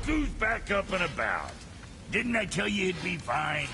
Sue's back up and about. Didn't I tell you he'd be fine?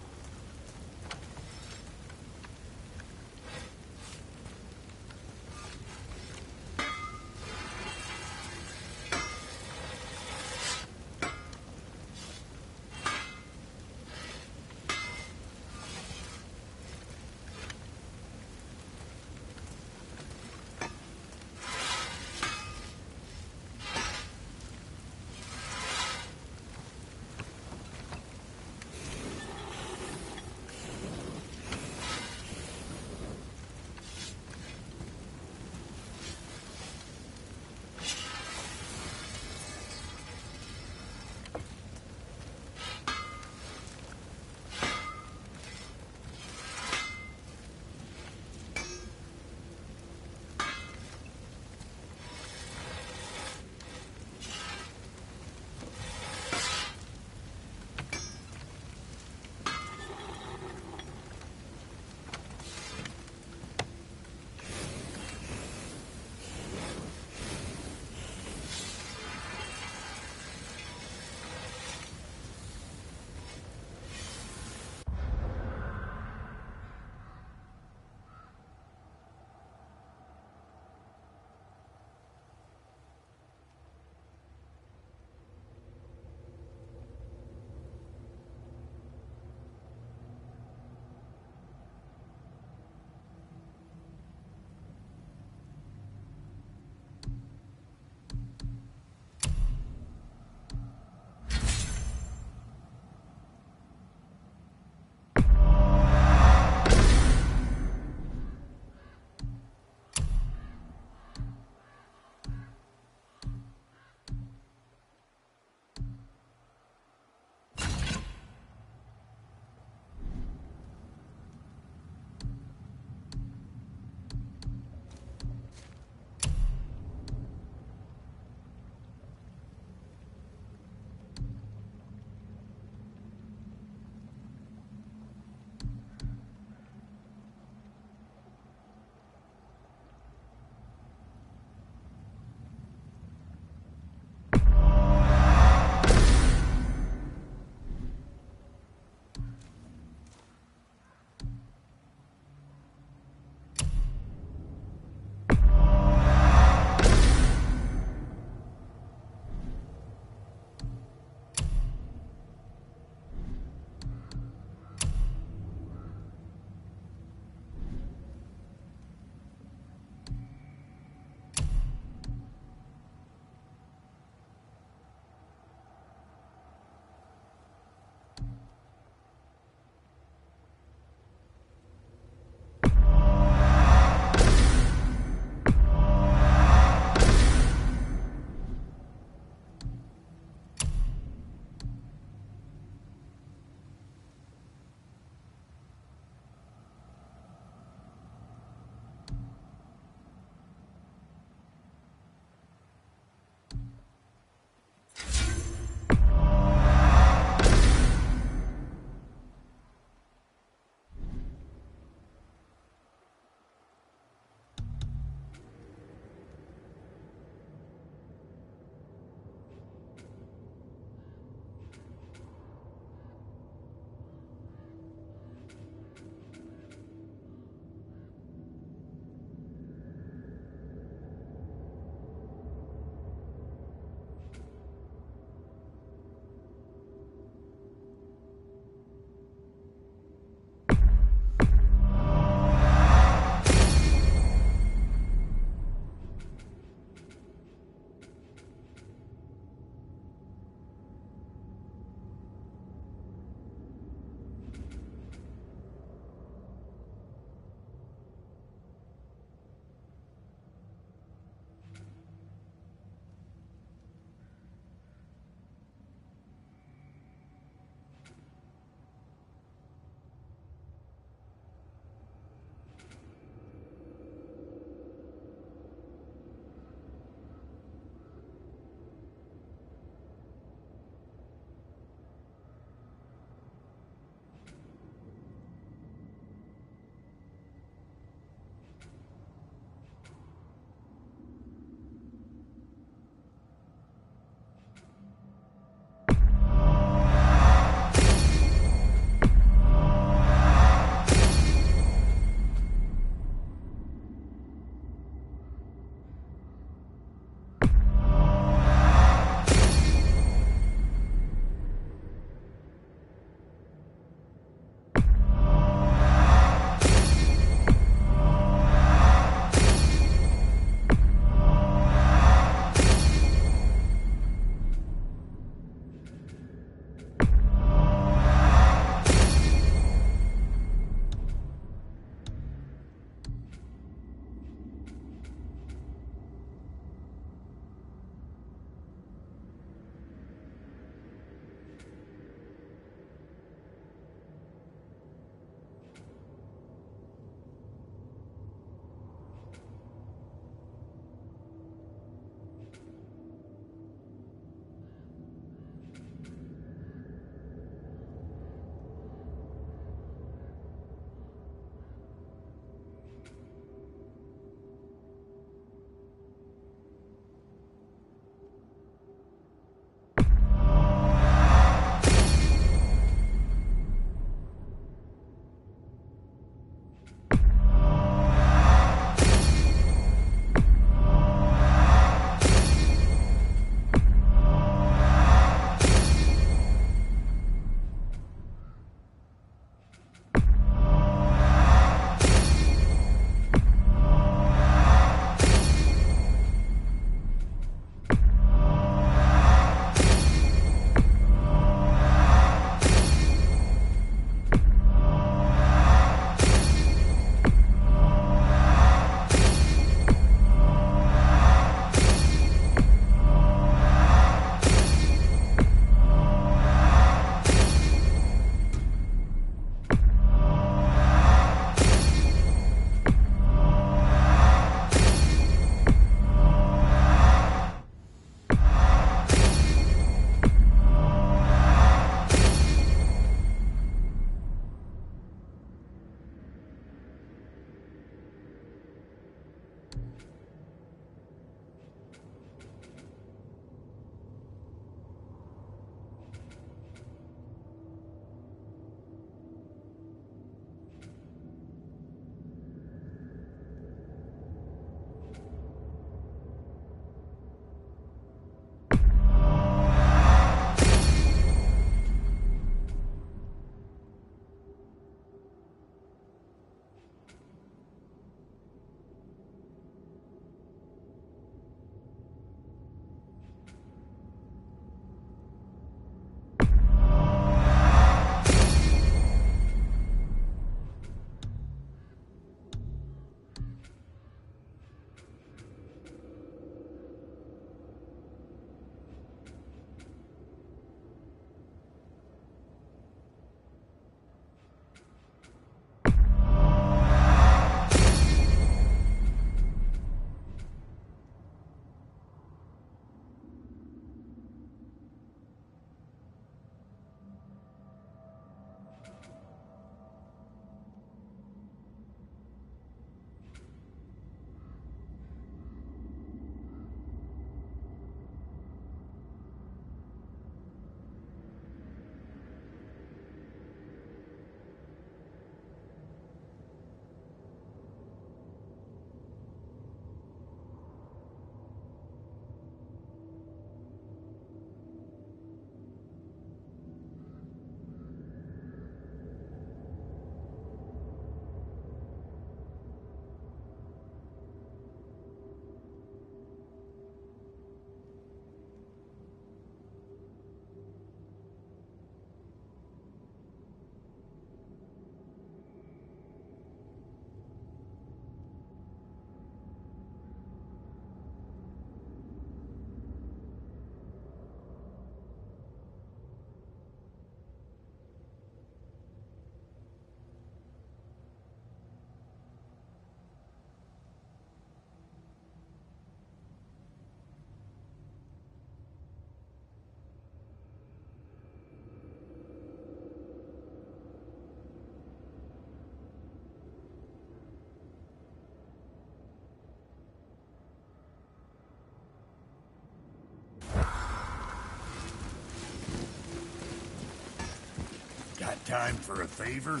time for a favor?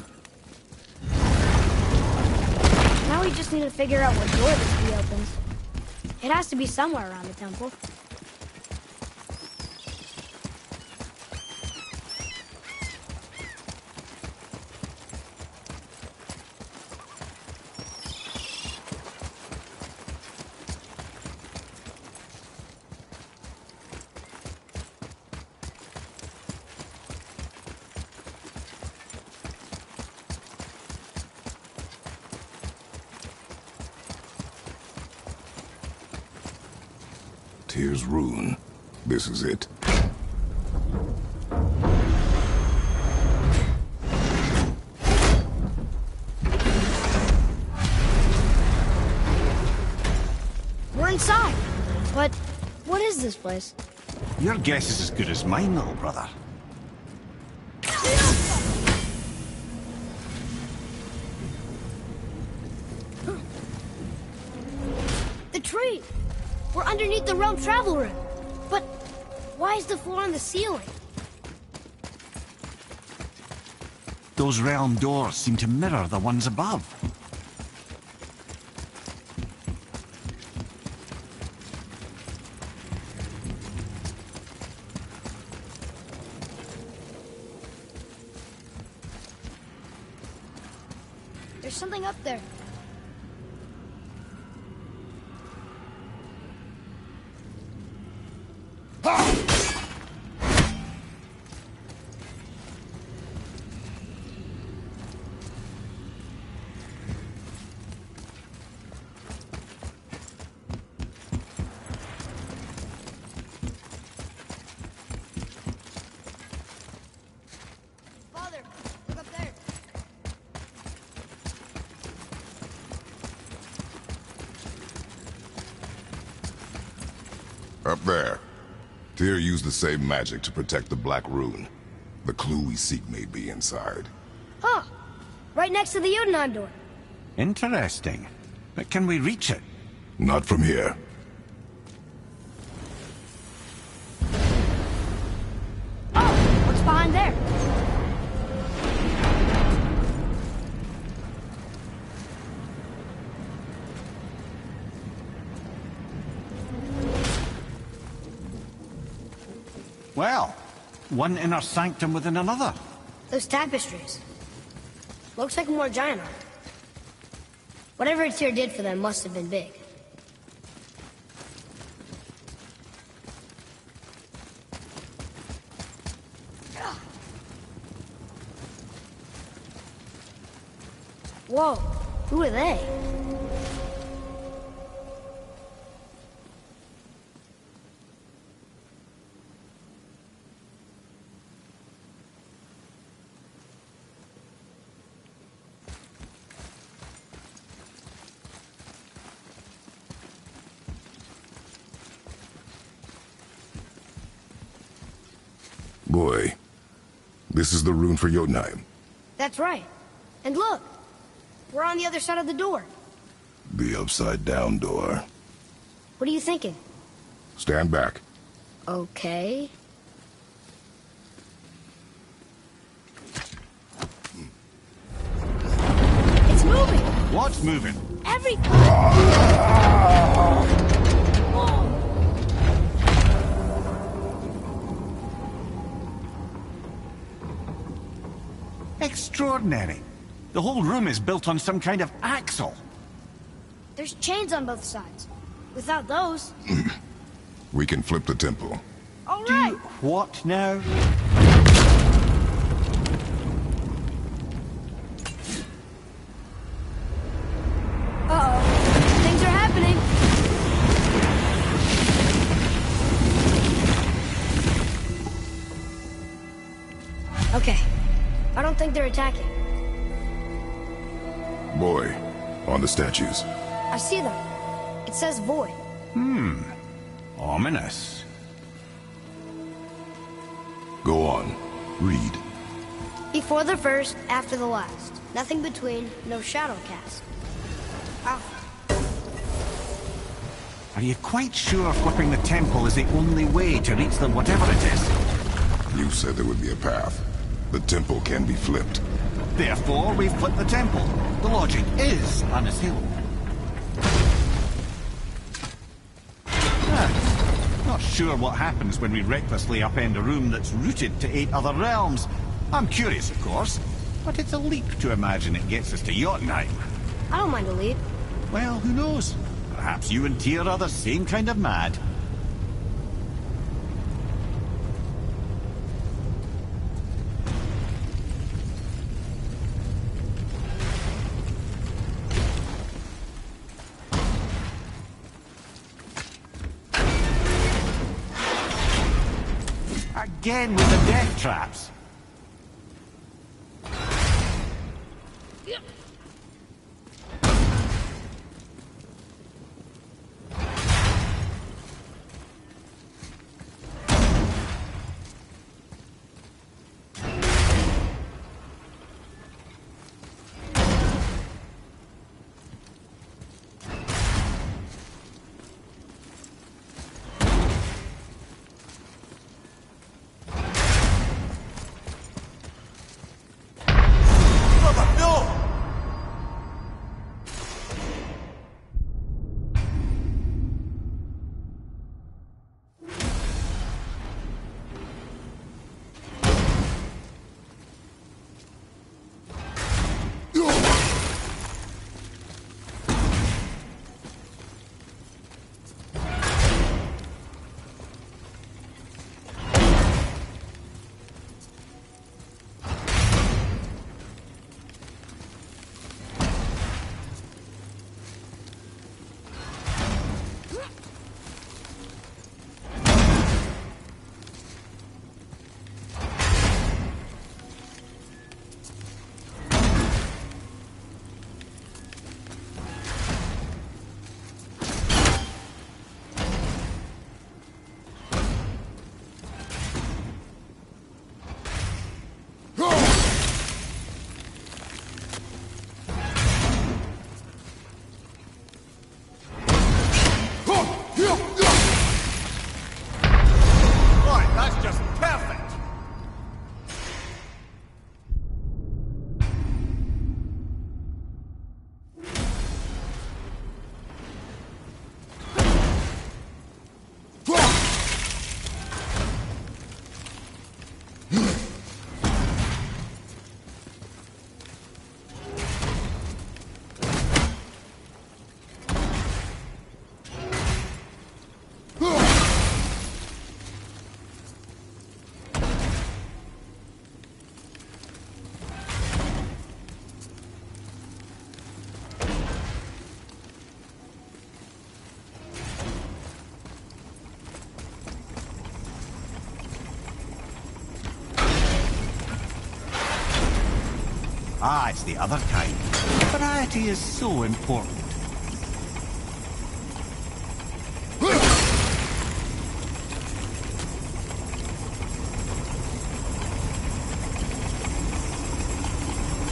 Now we just need to figure out what door this key opens. It has to be somewhere around the temple. Here's Rune. This is it. We're inside. But what is this place? Your guess is as good as mine, little brother. The tree! We're underneath the realm travel room. But why is the floor on the ceiling? Those realm doors seem to mirror the ones above. There's something up there. Father, look up there. Up there. Tyr used the same magic to protect the Black Rune. The clue we seek may be inside. Huh. Right next to the Jotunheim door. Interesting. But can we reach it? Not from here. Oh, what's behind there? Well, one inner sanctum within another. Those tapestries. Looks like more giant art. Whatever Tyr did for them must have been big. Whoa, who are they? Boy, this is the rune for Jotunheim. That's right. And look, we're on the other side of the door. The upside-down door. What are you thinking? Stand back. Okay. It's moving! What's moving? Everything! Whoa. Extraordinary. The whole room is built on some kind of axle. There's chains on both sides. Without those... We can flip the temple. All right! What now? Uh-oh. Things are happening. Okay. I don't think they're attacking. Boy, on the statues. I see them. It says void. Ominous. Go on. Read. Before the first, after the last. Nothing between, no shadow cast. Wow. Are you quite sure flipping the temple is the only way to reach the whatever it is? You said there would be a path. The temple can be flipped. Therefore, we flip the temple. The logic is unassailable. Not sure what happens when we recklessly upend a room that's rooted to 8 other realms. I'm curious, of course, but it's a leap to imagine it gets us to Jotunheim. I don't mind a leap. Well, who knows? Perhaps you and Tyr are the same kind of mad. Again with the death traps. Ah, it's the other kind. Variety is so important.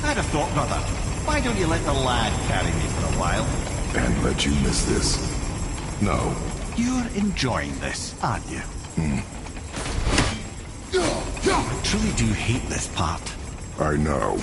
I'd have thought, brother. Why don't you let the lad carry me for a while? And let you miss this? No. You're enjoying this, aren't you? I truly do hate this part. I know.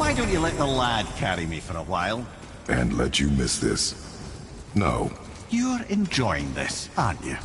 Why don't you let the lad carry me for a while? And let you miss this? No. You're enjoying this, aren't you?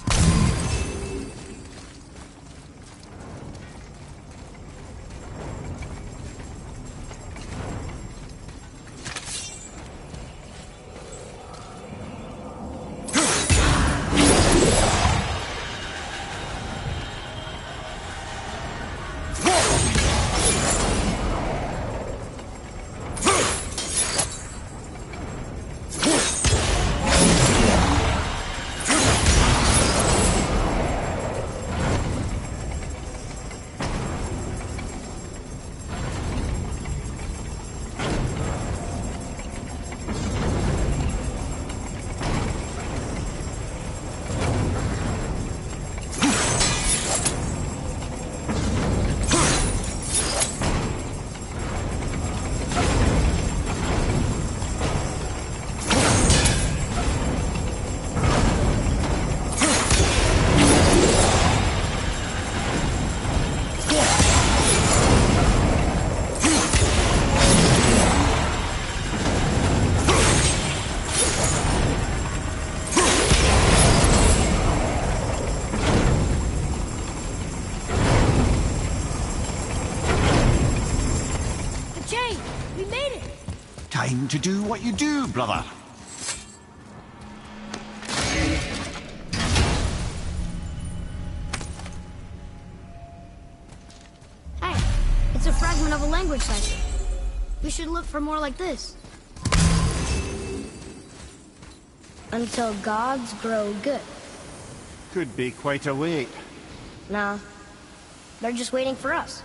Time to do what you do, brother. Hey, it's a fragment of a language cipher. We should look for more like this. Until gods grow good. Could be quite a wait. Nah, they're just waiting for us.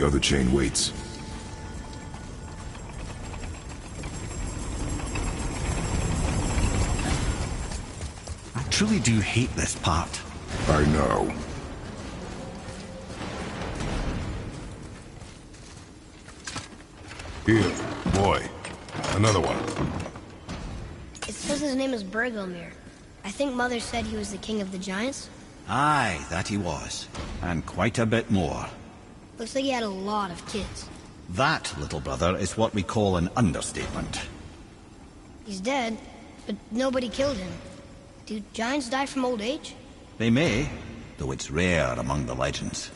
the other chain waits. I truly do hate this part. I know. Here, boy. Another one. It says his name is Bergelmir. I think Mother said he was the king of the giants. Aye, that he was. And quite a bit more. Looks like he had a lot of kids. That, little brother, is what we call an understatement. He's dead, but nobody killed him. Do giants die from old age? They may, though it's rare among the legends.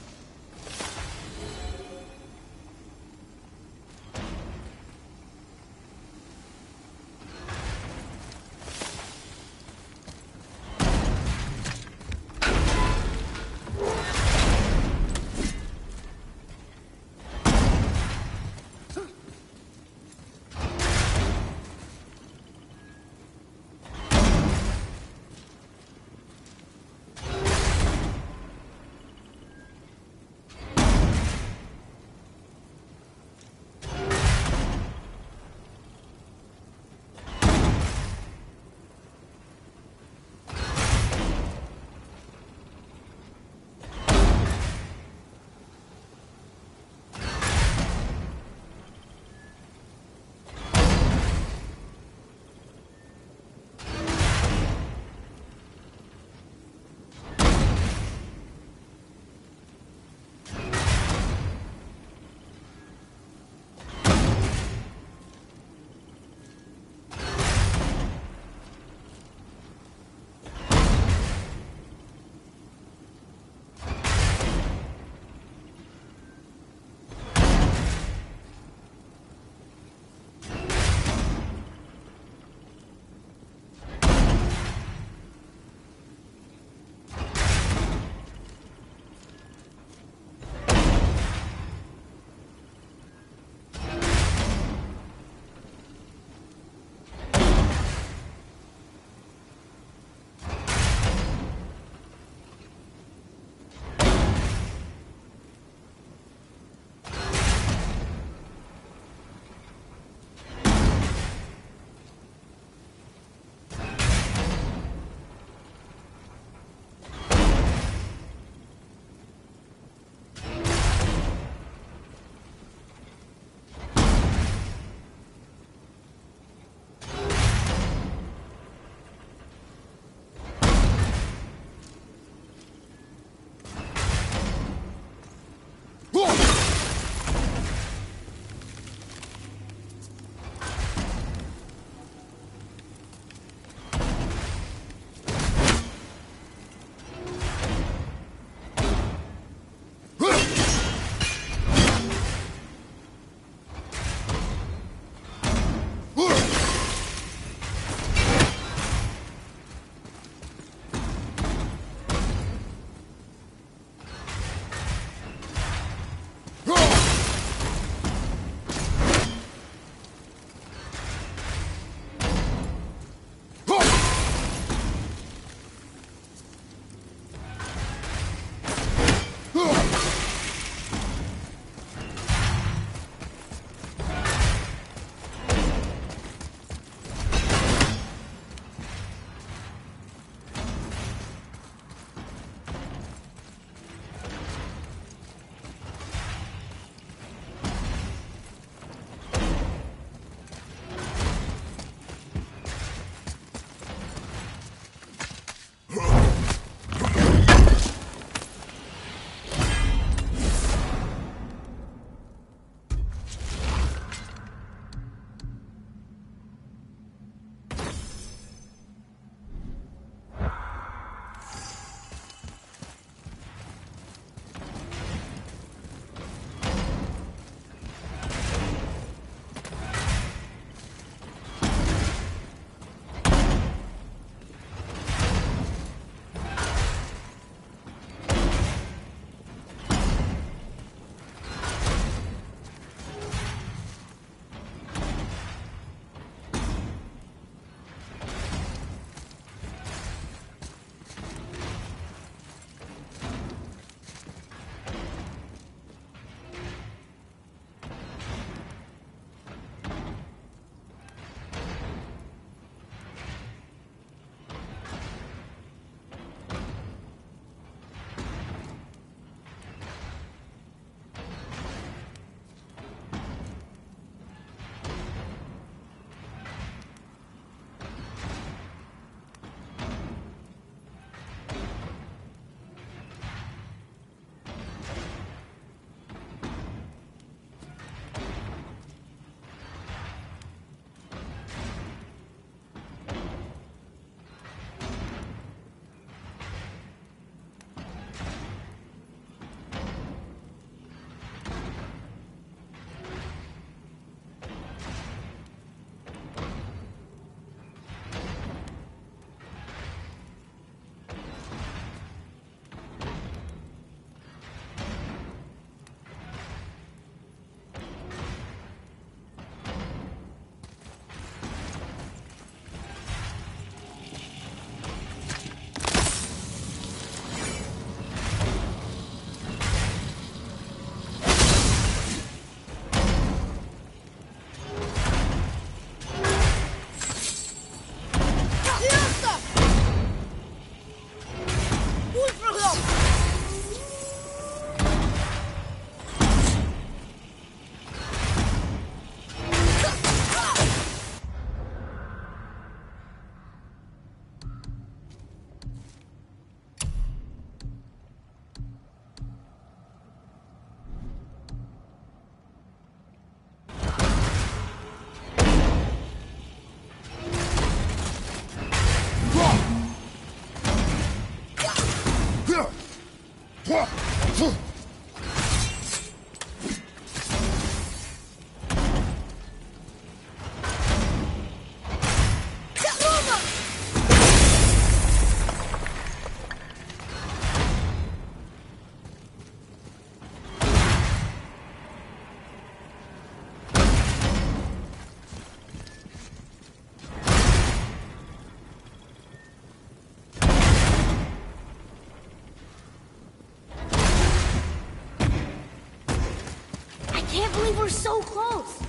were so close.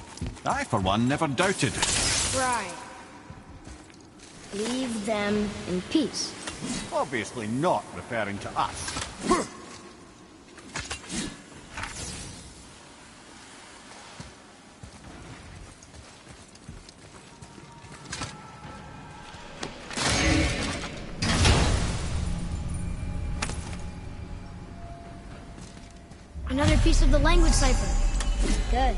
I, for one, never doubted. Right. Leave them in peace. Obviously not referring to us. Another piece of the language cipher. Good.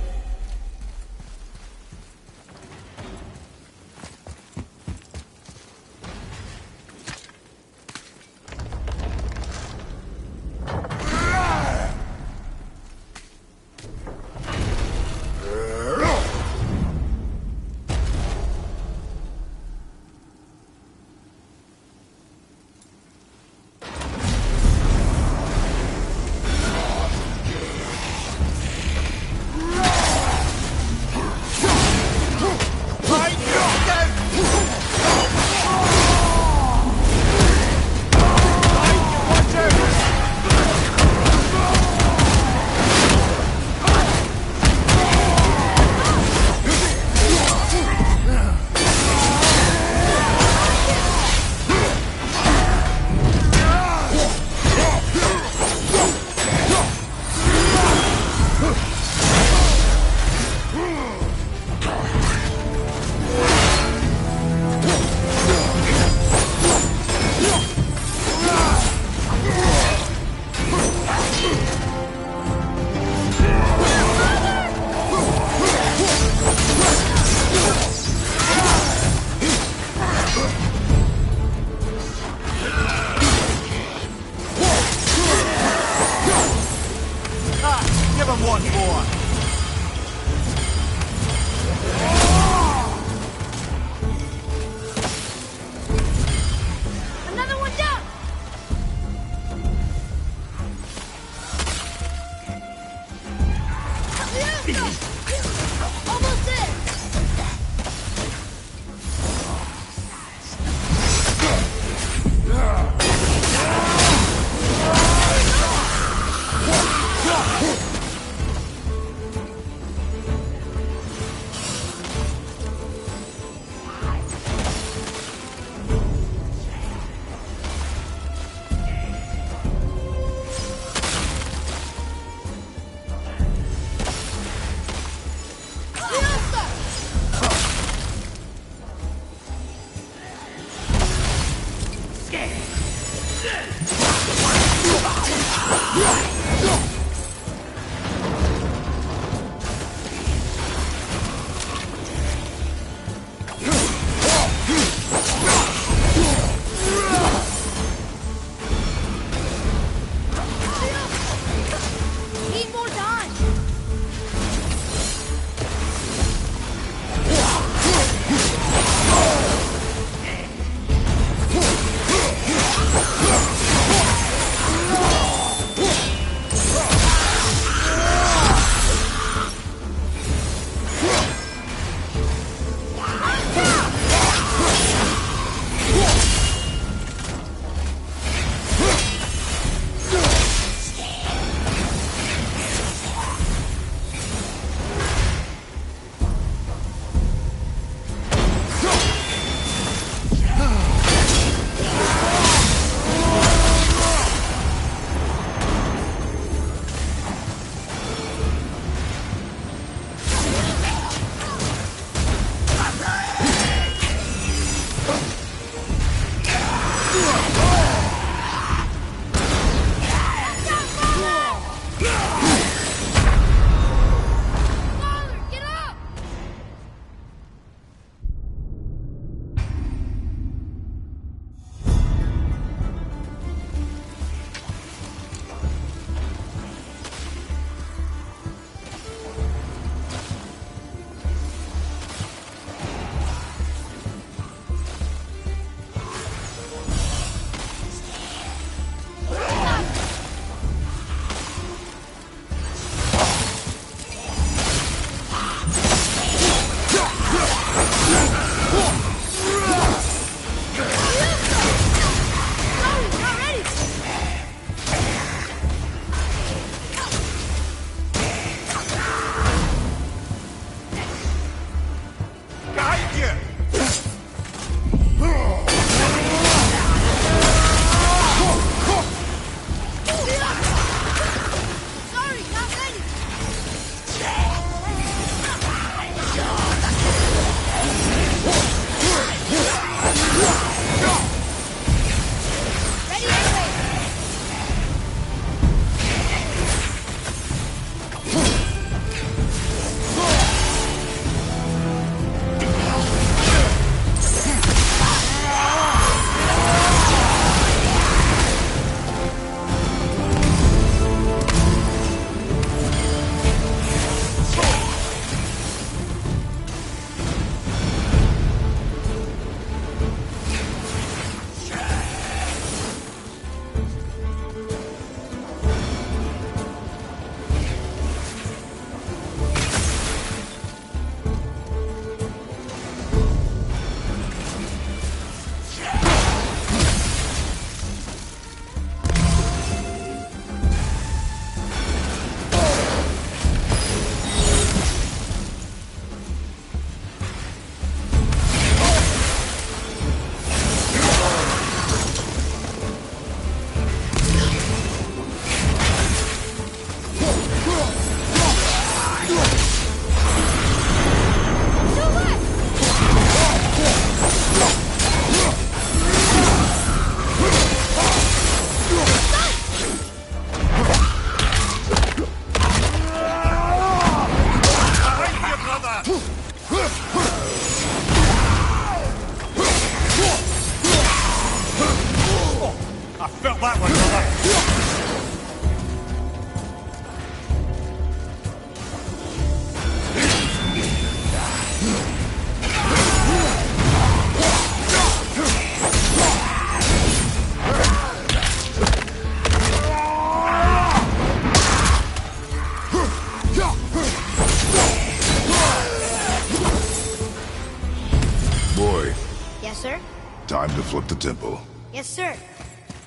Time to flip the temple. Yes, sir.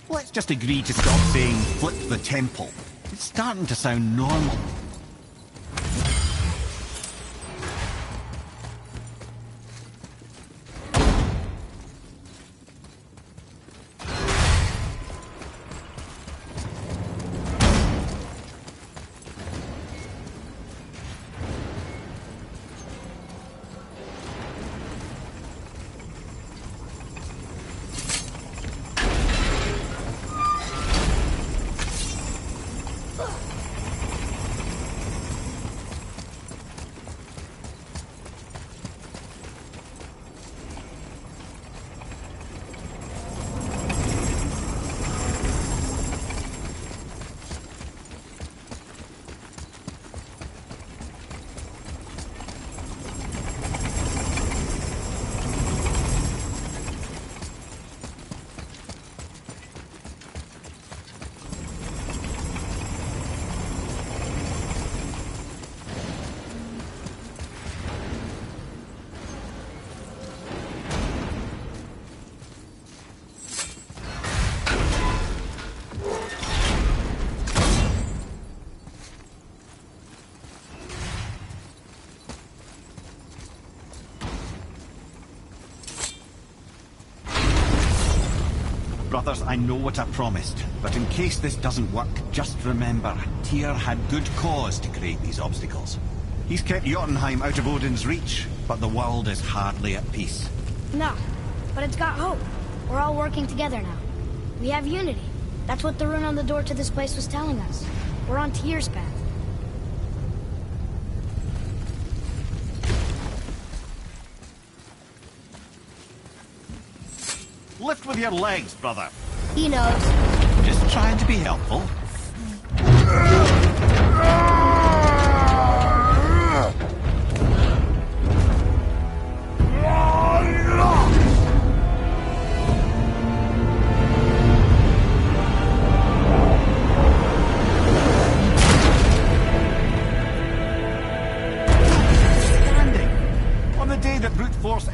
Let's just agree to stop saying flip the temple. It's starting to sound normal. Brothers, I know what I promised, but in case this doesn't work, just remember, Tyr had good cause to create these obstacles. He's kept Jotunheim out of Odin's reach, but the world is hardly at peace. No, but it's got hope. We're all working together now. We have unity. That's what the rune on the door to this place was telling us. We're on Tyr's path. Lift with your legs, brother. He knows. Just trying to be helpful.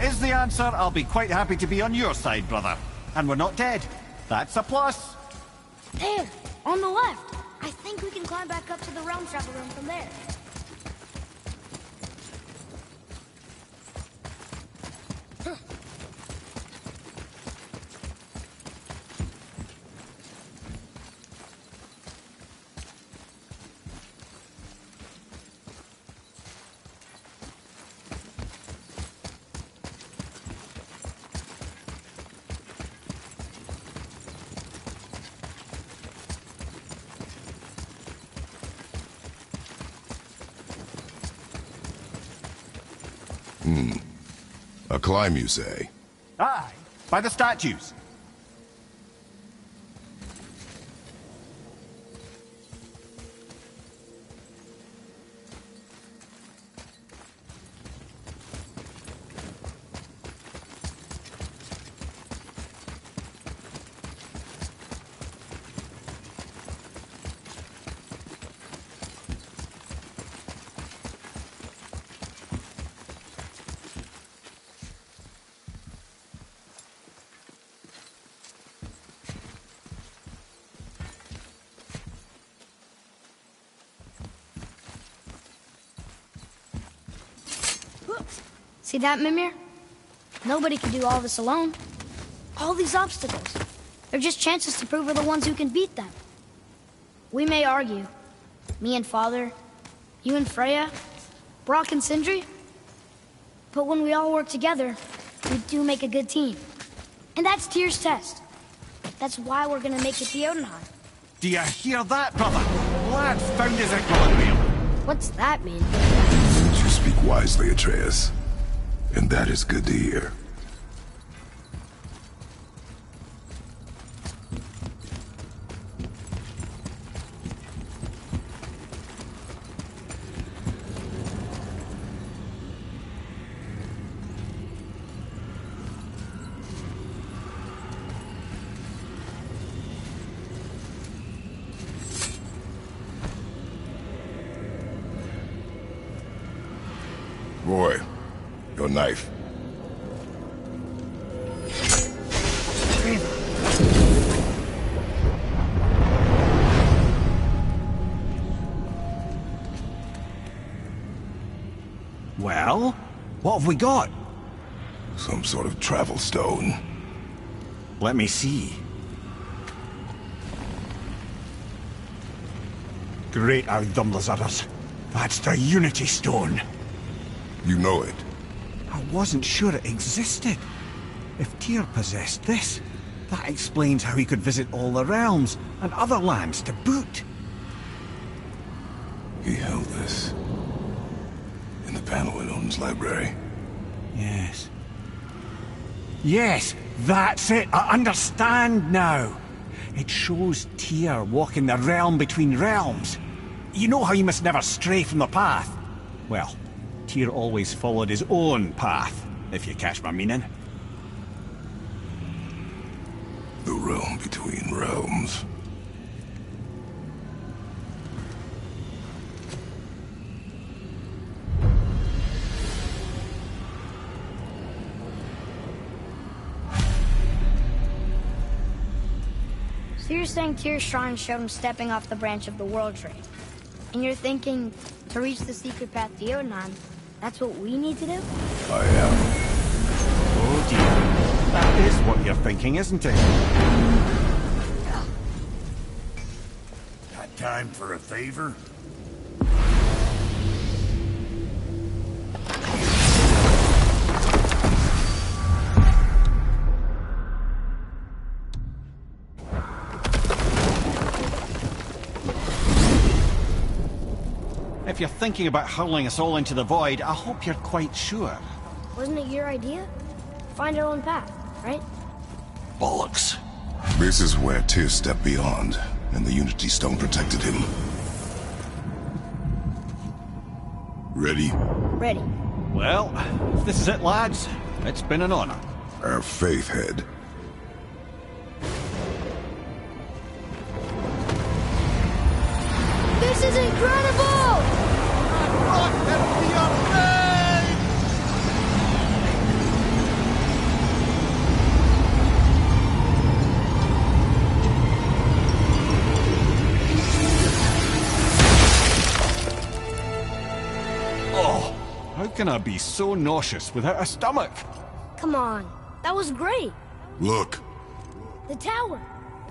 Is the answer, I'll be quite happy to be on your side, brother. And we're not dead. That's a plus. There, on the left. I think we can climb back up to the realm travel room from there. A climb, you say? Aye, by the statues. See that, Mimir? Nobody can do all this alone. All these obstacles. They're just chances to prove we're the ones who can beat them. We may argue. Me and Father, you and Freya, Brock and Sindri. But when we all work together, we do make a good team. And that's Tyr's test. That's why we're gonna make it to Jotunheim. Do you hear that, brother? Lad's found his equilibrium. What's that mean? You speak wisely, Atreus. And that is good to hear. Roy, your knife. Well, what have we got? Some sort of travel stone. Let me see. Great Ardumlazaras. That's the Unity Stone. You know it. I wasn't sure it existed. If Tyr possessed this, that explains how he could visit all the realms and other lands to boot. He held this in the panel in Odin's library. Yes. Yes, that's it. I understand now. It shows Tyr walking the realm between realms. You know how you must never stray from the path? Well, Tyr always followed his own path, if you catch my meaning. The realm between realms. So you're saying Tyr's shrine showed him stepping off the branch of the World Trade. And you're thinking, to reach the secret path to Jotunheim, that's what we need to do? I am. Oh dear. That is what you're thinking, isn't it? Got time for a favor? If you're thinking about hurling us all into the void, I hope you're quite sure. Wasn't it your idea? Find our own path, right? Bollocks. This is where Tyr stepped beyond, and the Unity Stone protected him. Ready? Ready. Well, if this is it, lads, it's been an honor. Our faith head. This is incredible! Oh, how can I be so nauseous without a stomach? Come on, that was great. Look. The tower.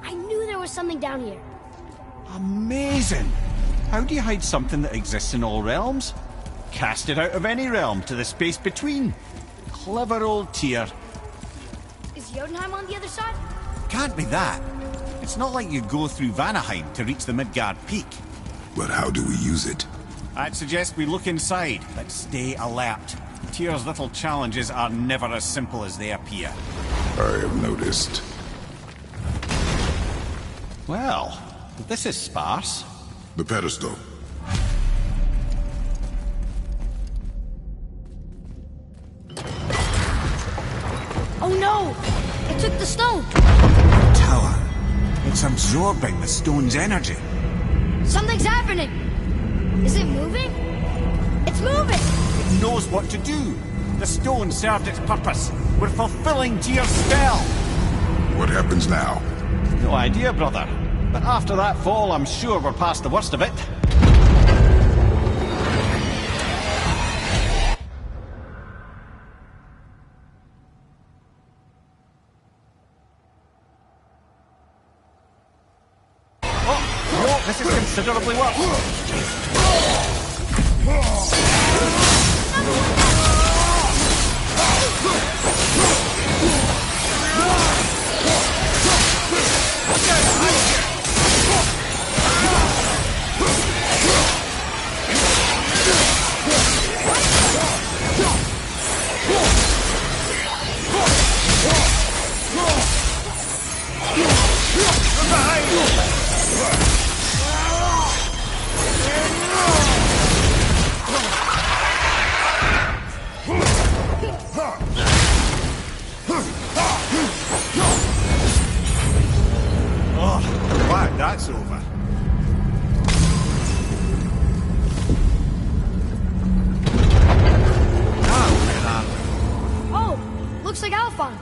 I knew there was something down here. Amazing! How do you hide something that exists in all realms? Cast it out of any realm to the space between. Clever old Tyr. Is Jotunheim on the other side? Can't be that. It's not like you go through Vanaheim to reach the Midgard Peak. But how do we use it? I'd suggest we look inside, but stay alert. Tyr's little challenges are never as simple as they appear. I have noticed. Well, this is sparse. The pedestal. Oh no! It took the stone! Tower. It's absorbing the stone's energy. Something's happening! Is it moving? It's moving! It knows what to do. The stone served its purpose. We're fulfilling Tyr's spell. What happens now? No idea, brother. But after that fall, I'm sure we're past the worst of it. Oh, no, this is considerably worse. Oh, glad that's over. Now, where are we? Oh, looks like Alphon.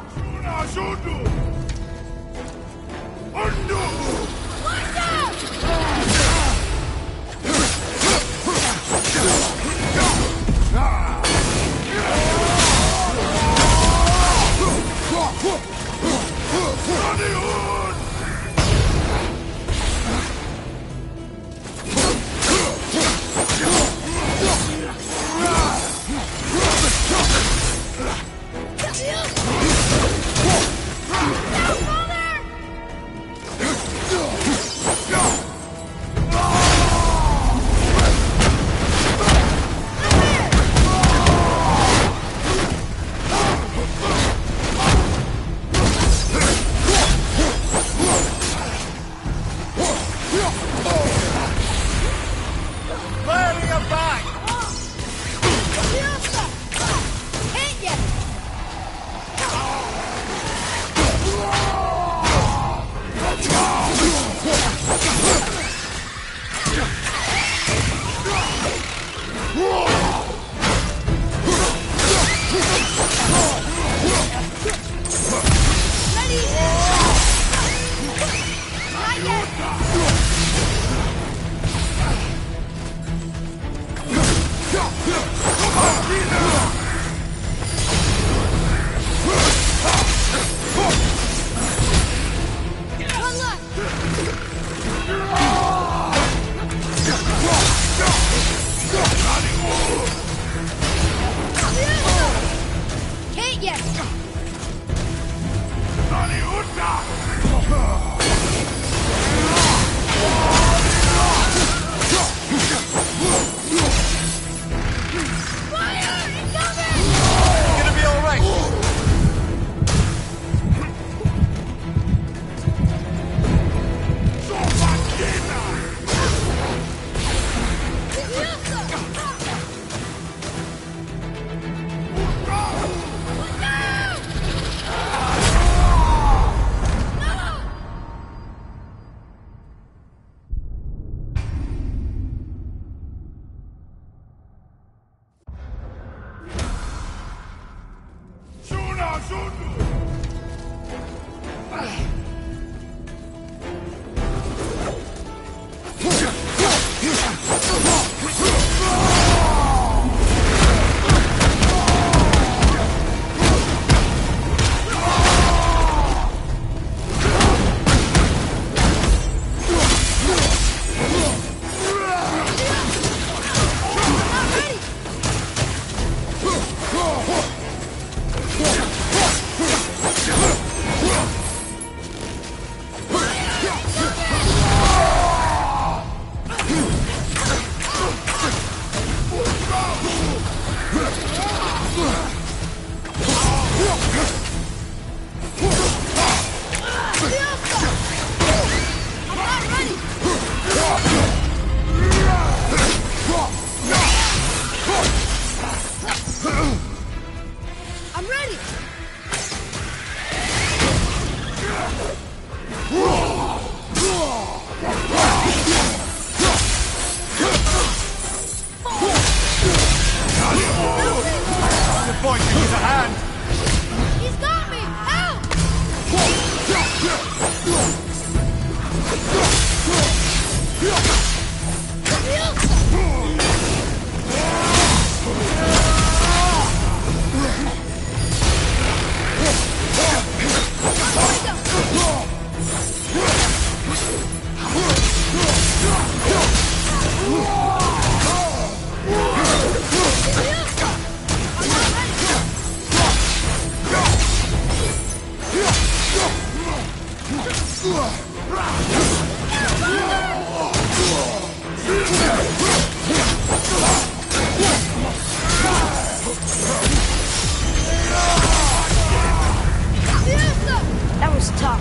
That was tough.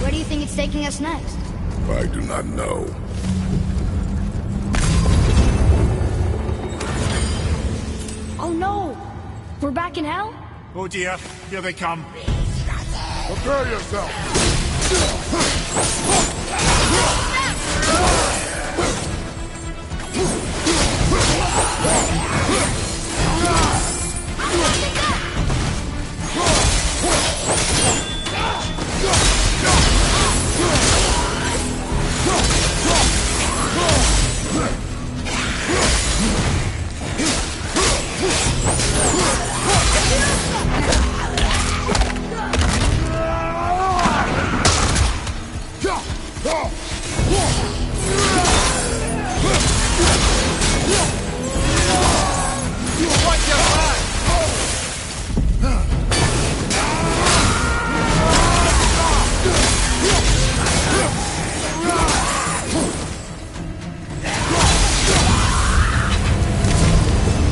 Where do you think it's taking us next? I do not know. Oh no! We're back in hell? Oh dear, here they come. Prepare yourself!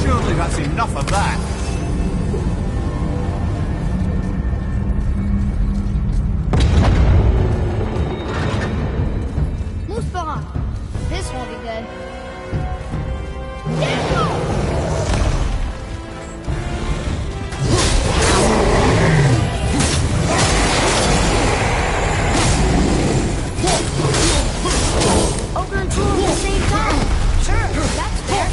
Surely that's enough of that. Moose this won't be good. Ogre and Tool at the same time. Sure, that's fair.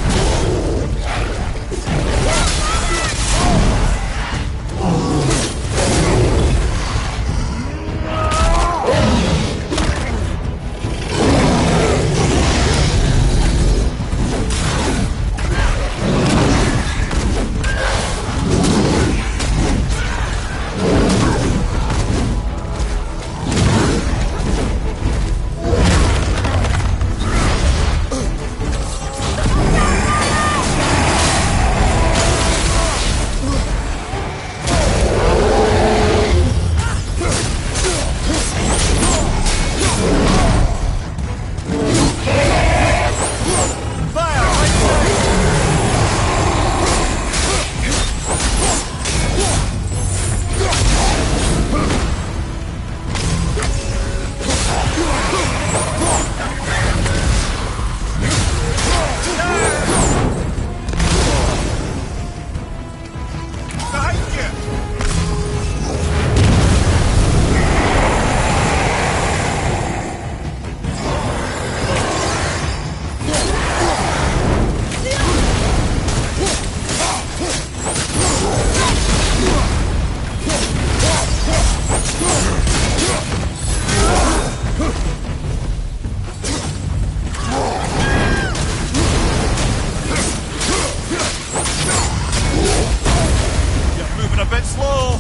a bit slow.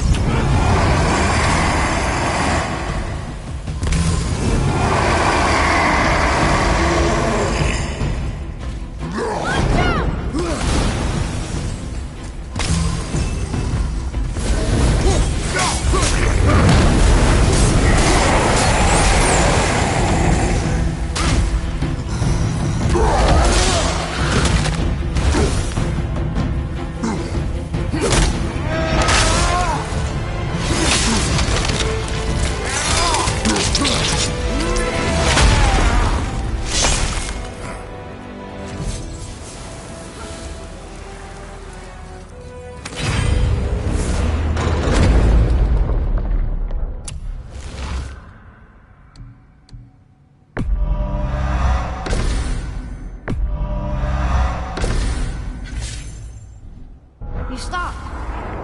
You stopped.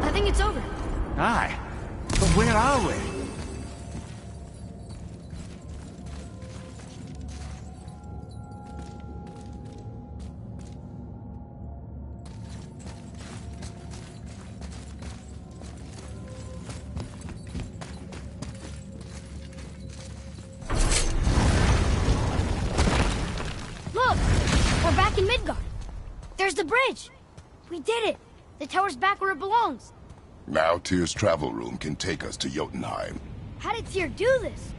I think it's over. Aye. But where are we? Look! We're back in Midgard. There's the bridge. We did it. The tower's back where it belongs. Now Tyr's travel room can take us to Jotunheim. How did Tyr do this?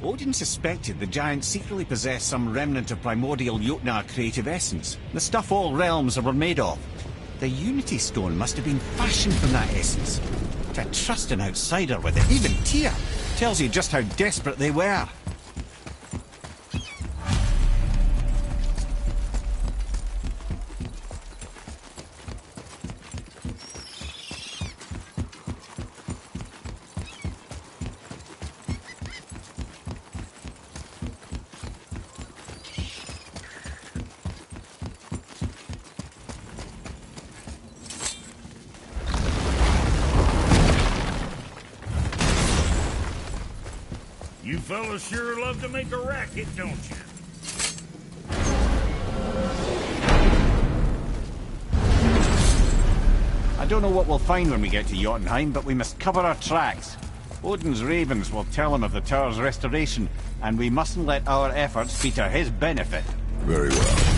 Odin suspected the giant secretly possessed some remnant of primordial Jotnar creative essence, the stuff all realms were made of. The Unity Stone must have been fashioned from that essence. To trust an outsider with it, even Tyr, tells you just how desperate they were. You fellas sure love to make a racket, don't you? I don't know what we'll find when we get to Jotunheim, but we must cover our tracks. Odin's ravens will tell him of the tower's restoration, and we mustn't let our efforts be to his benefit. Very well.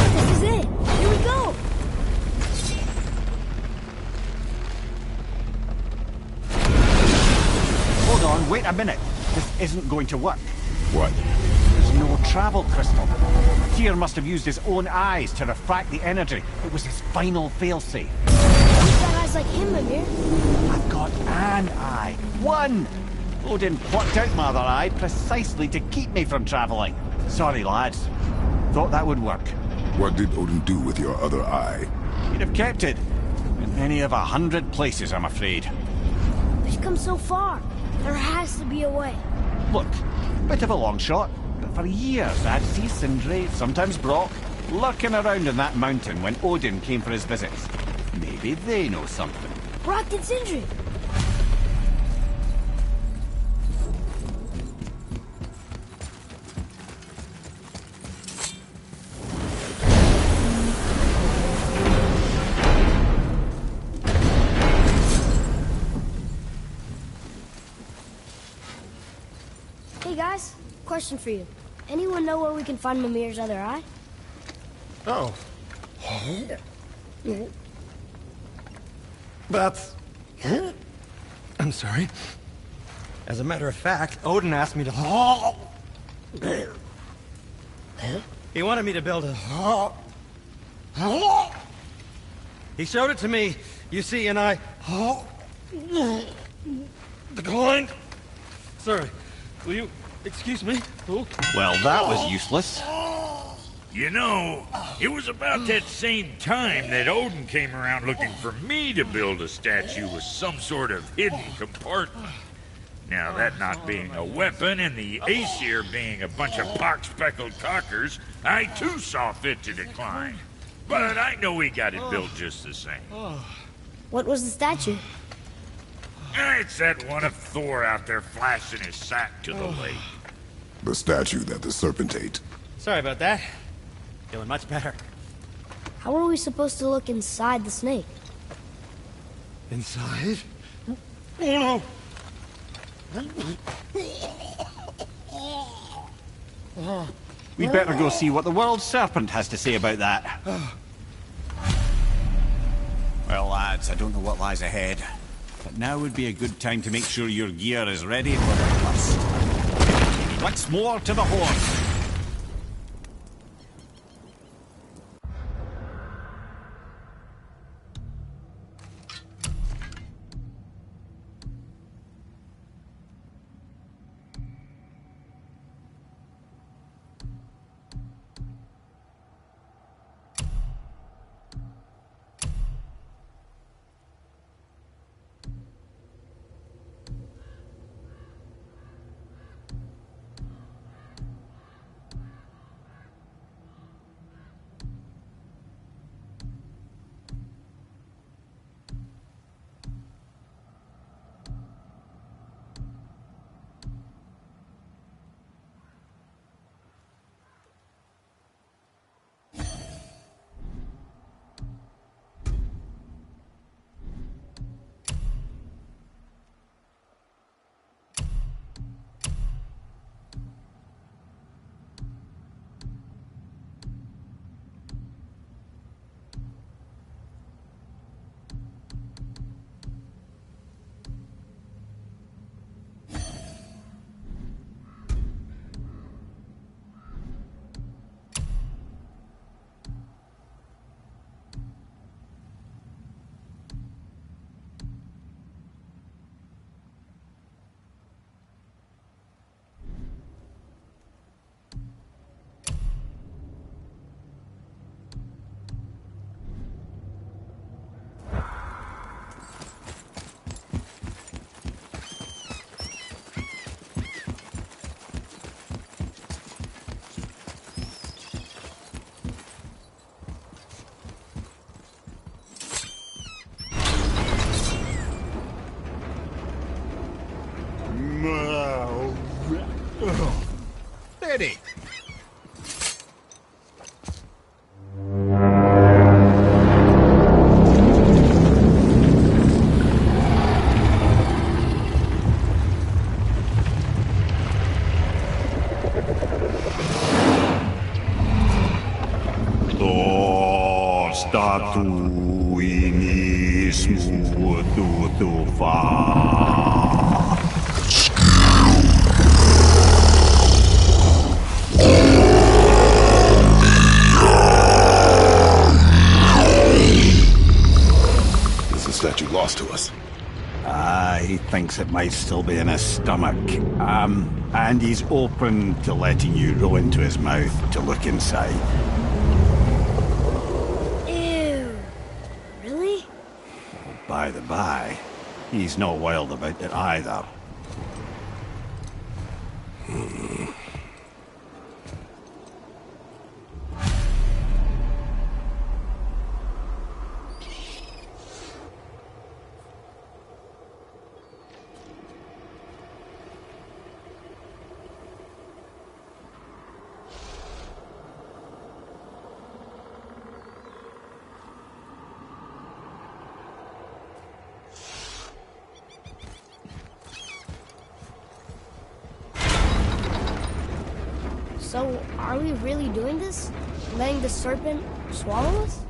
This is it. Here we go. Hold on, wait a minute. This isn't going to work. What? There's no travel crystal. Tyr must have used his own eyes to refract the energy. It was his final failsafe. Who's got eyes like him, Mimir? I've got an eye. One! Odin plucked out my other eye precisely to keep me from travelling. Sorry, lads. Thought that would work. What did Odin do with your other eye? He'd have kept it. In any of 100 places, I'm afraid. We've come so far. There has to be a way. Look, bit of a long shot, but for years I'd see Sindri, sometimes Brock, lurking around in that mountain when Odin came for his visits. Maybe they know something. Brock and Sindri. Hey guys, question for you. Anyone know where we can find Mimir's other eye? Oh. That's... I'm sorry. As a matter of fact, Odin asked me to... He wanted me to build a... He showed it to me, you see, and I... declined. Sorry. Will you excuse me? Oh. Well, that was useless. You know, it was about that same time that Odin came around looking for me to build a statue with some sort of hidden compartment. Now, that not being a weapon and the Aesir being a bunch of pock-speckled cockers, I too saw fit to decline. But I know he got it built just the same. What was the statue? It's that one of Thor out there flashing his sack to the lake. The statue that the serpent ate. Sorry about that. Feeling much better. How are we supposed to look inside the snake? Inside? Oh no! We'd better go see what the world serpent has to say about that. Well, lads, I don't know what lies ahead, but now would be a good time to make sure your gear is ready for the thrust. Once more to the horse. Steady. He thinks it might still be in his stomach. And he's open to letting you roll into his mouth to look inside. Ew. Really? By the by, he's not wild about it either. So, are we really doing this? Letting the serpent swallow us?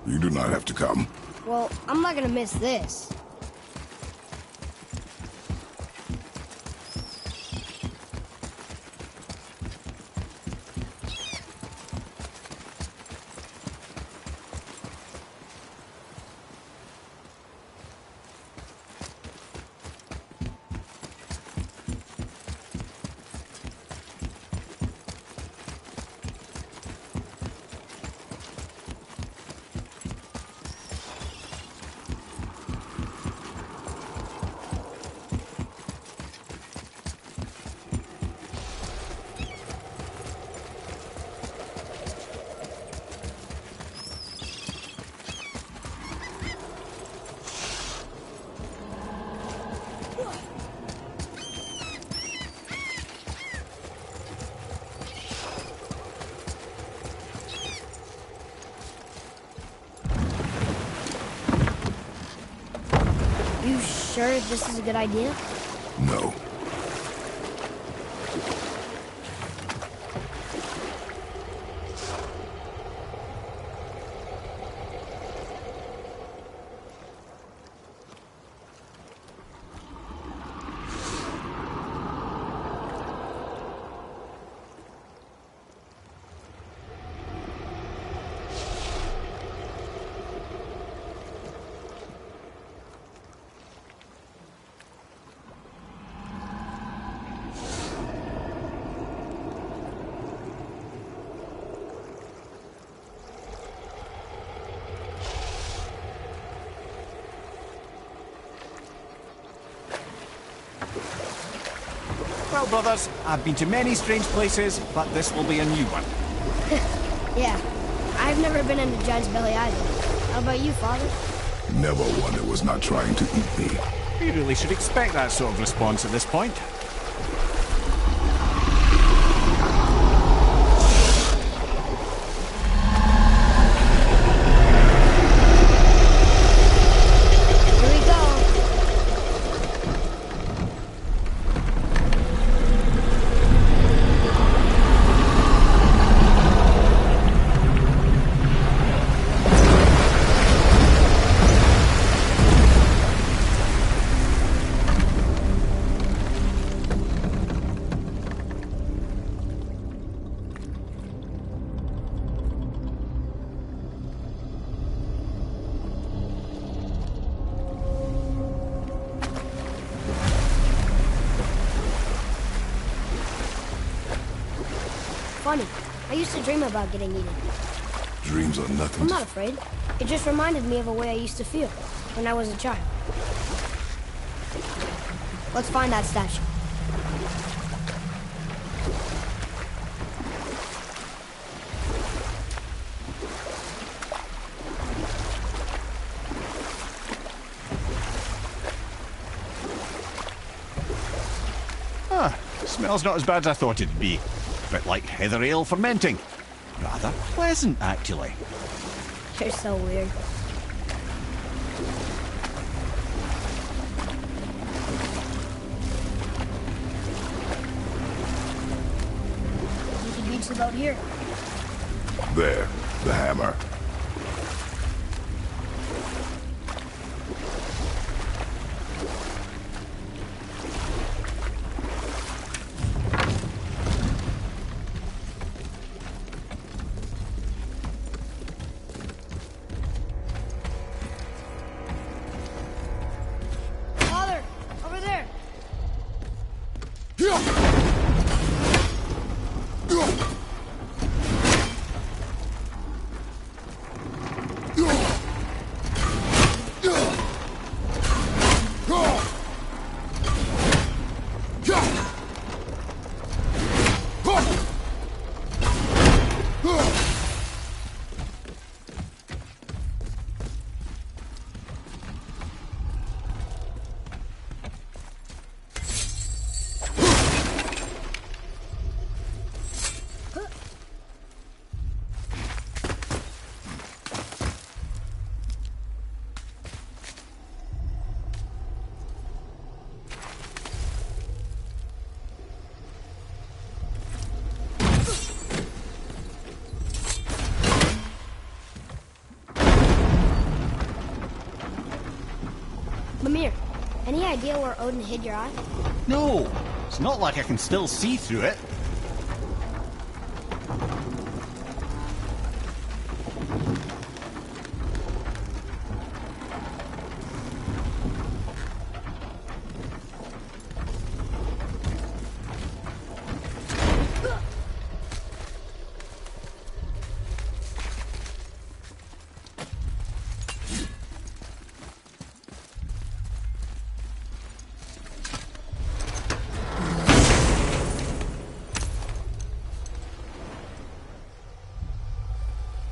You do not have to come. Well, I'm not gonna miss this. sure this is a good idea? No. Well, brothers, I've been to many strange places, but this will be a new one. Yeah, I've never been into Giant's Belly either. How about you, Father? Never one that was not trying to eat me. We really should expect that sort of response at this point. Here we go. Funny. I used to dream about getting eaten. Dreams are nothing. I'm not afraid. It just reminded me of a way I used to feel when I was a child. Let's find that statue. Smells not as bad as I thought it'd be. A bit like heather ale fermenting. Rather pleasant, actually. You're so weird. We can beach the boat here. There, the hammer. Father, over there. Mimir, any idea where Odin hid your eye? No, it's not like I can still see through it.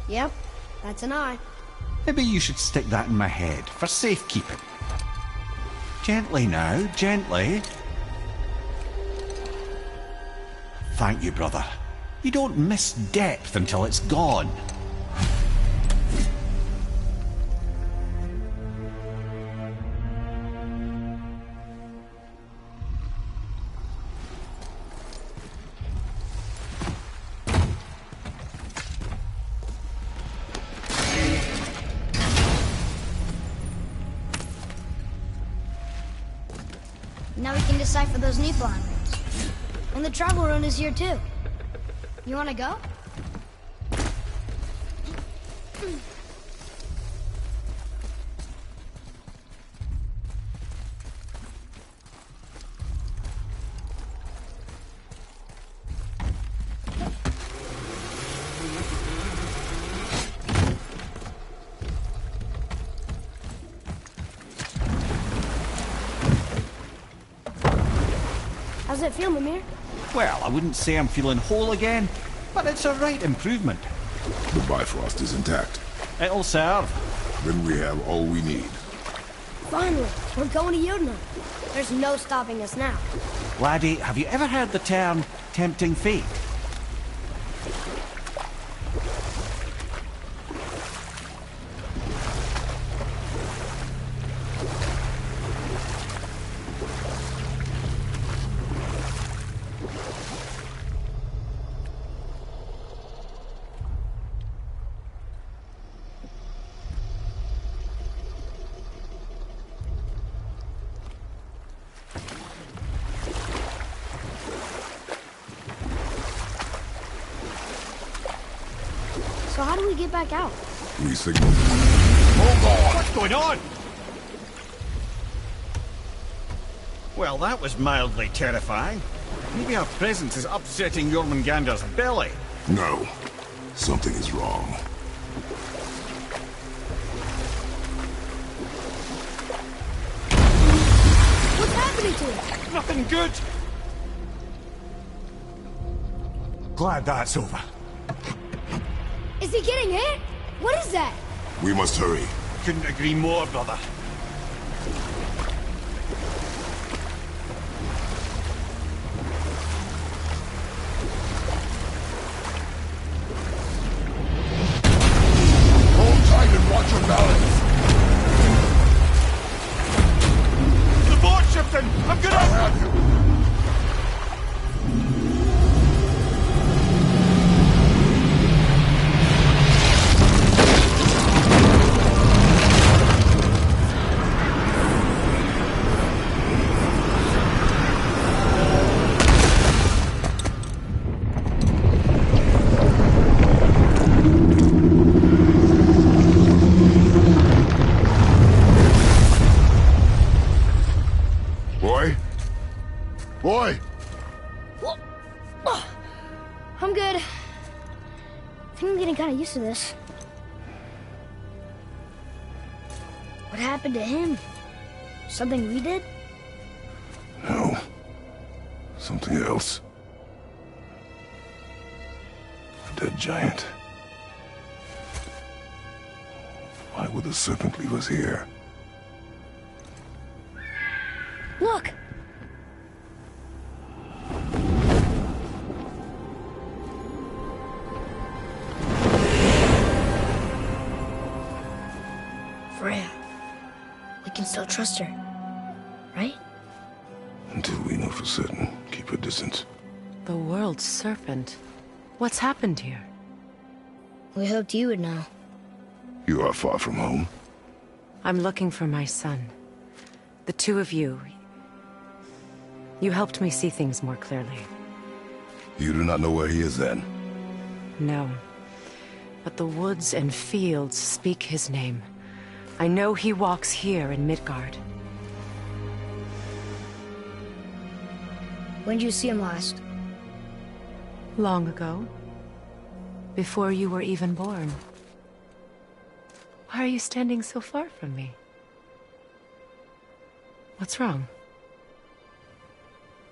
Yep, that's an eye. Maybe you should stick that in my head for safekeeping. Gently now, gently. Thank you, brother. You don't miss depth until it's gone. a site for those Niflheim runes. And the travel rune is here too. You wanna go? How's it feel, Mimir? Well, I wouldn't say I'm feeling whole again, but it's a right improvement. The Bifrost is intact. It'll serve. Then we have all we need. Finally, we're going to Jotunheim. There's no stopping us now. Laddie, have you ever heard the term tempting fate? So how do we get back out? We signal. What's going on? Well, that was mildly terrifying. Maybe our presence is upsetting Jormungandr's belly. No. Something is wrong. What's happening to it? Nothing good. Glad that's over. Is he getting hit? What is that? We must hurry. Couldn't agree more, brother. Hold tight and watch your balance. The board shifting! I'm gonna... I'll have you. Boy! I'm good. I think I'm getting kind of used to this. What happened to him? Something we did? No. Something else. A dead giant. Why would the serpent leave us here? Look! Freya. We can still trust her, right? Until we know for certain, keep her distance. The world's serpent. What's happened here? We hoped you would know. You are far from home. I'm looking for my son. The two of you. You helped me see things more clearly. You do not know where he is then? No. But the woods and fields speak his name. I know he walks here in Midgard. When did you see him last? Long ago. Before you were even born. Why are you standing so far from me? What's wrong?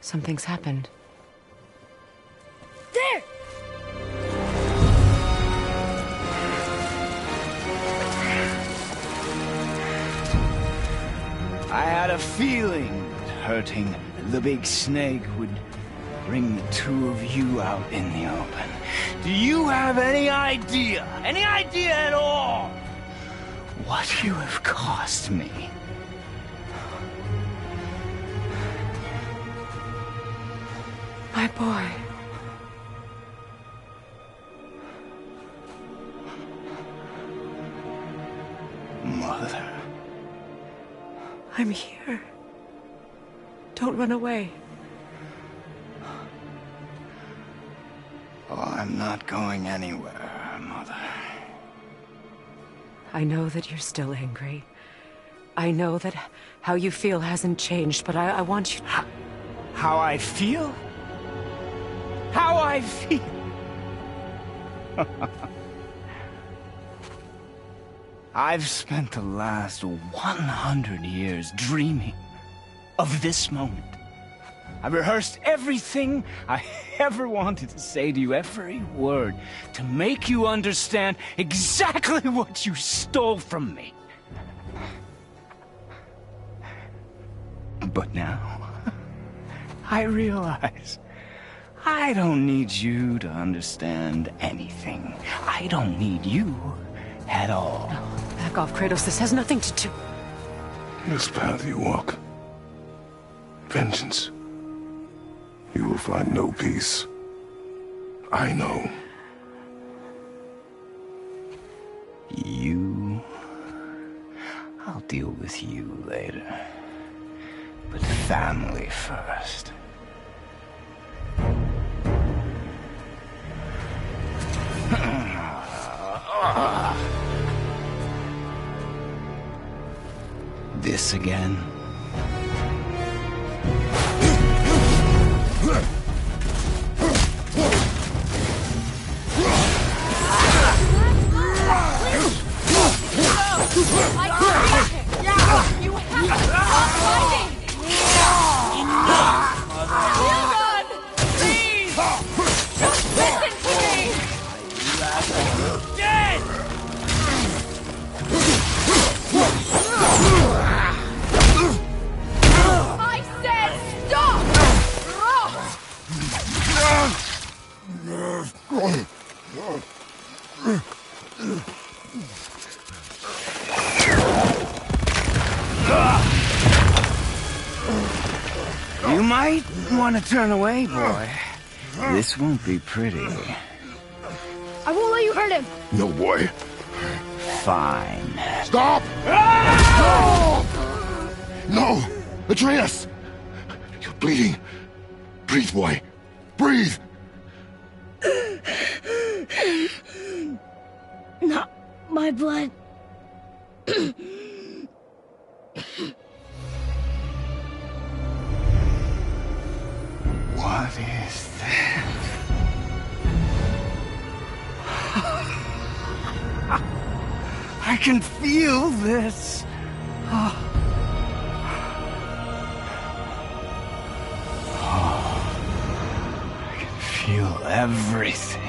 Something's happened. There! I had a feeling that hurting the big snake would bring the two of you out in the open. Do you have any idea at all, what you have cost me? My boy. Mother. I'm here. Don't run away. Oh, I'm not going anywhere, Mother. I know that you're still angry. I know that how you feel hasn't changed, but I want you to... How I feel? How I feel? I've spent the last 100 years dreaming of this moment. I rehearsed everything I ever wanted to say to you, every word, to make you understand exactly what you stole from me. But now, I realize I don't need you to understand anything. I don't need you at all. No, back off, Kratos. This has nothing to do... This path you walk, vengeance, you will find no peace. I know. You... I'll deal with you later. But family first. This again? You have to stop fighting! Run! Please! Just listen to me! Dead! I said stop! You might want to turn away, boy. This won't be pretty. I won't let you hurt him. No, boy. Fine. Stop! No! Atreus! You're bleeding. Breathe, boy. Breathe! Not my blood. What is that? I can feel this. I can feel everything.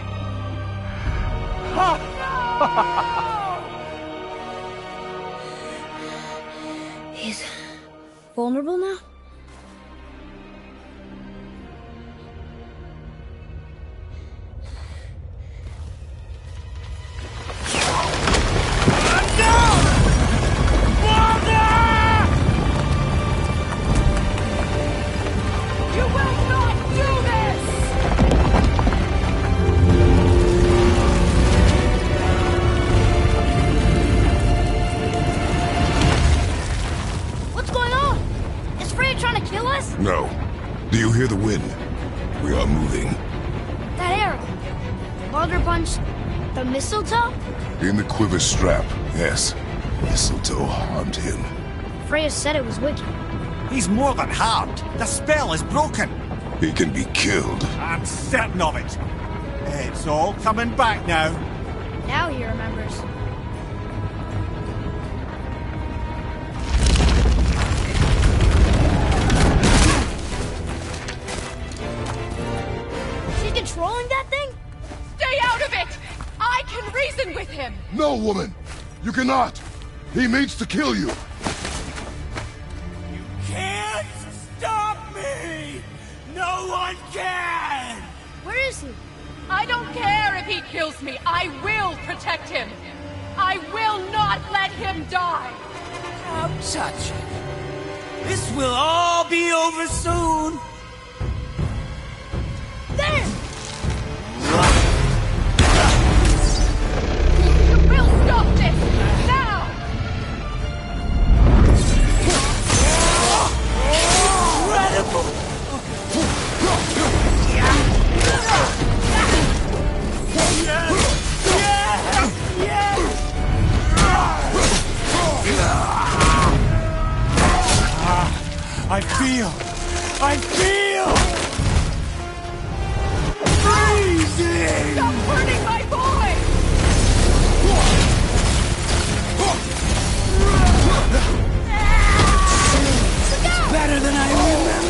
He's vulnerable now? No. Do you hear the wind? We are moving. That arrow. Baldur punched the mistletoe? In the quiver strap, yes. Mistletoe harmed him. Freya said it was wicked. He's more than harmed. The spell is broken. He can be killed. I'm certain of it. It's all coming back now. Now he remembers. Controlling that thing? Stay out of it! I can reason with him! No, woman! You cannot! He means to kill you! You can't stop me! No one can! Where is he? I don't care if he kills me. I will protect him. I will not let him die. Don't touch it. This will all be over soon. There! We'll stop this! Now! Incredible! feel freezing! Stop hurting my boy! It's better than I remember.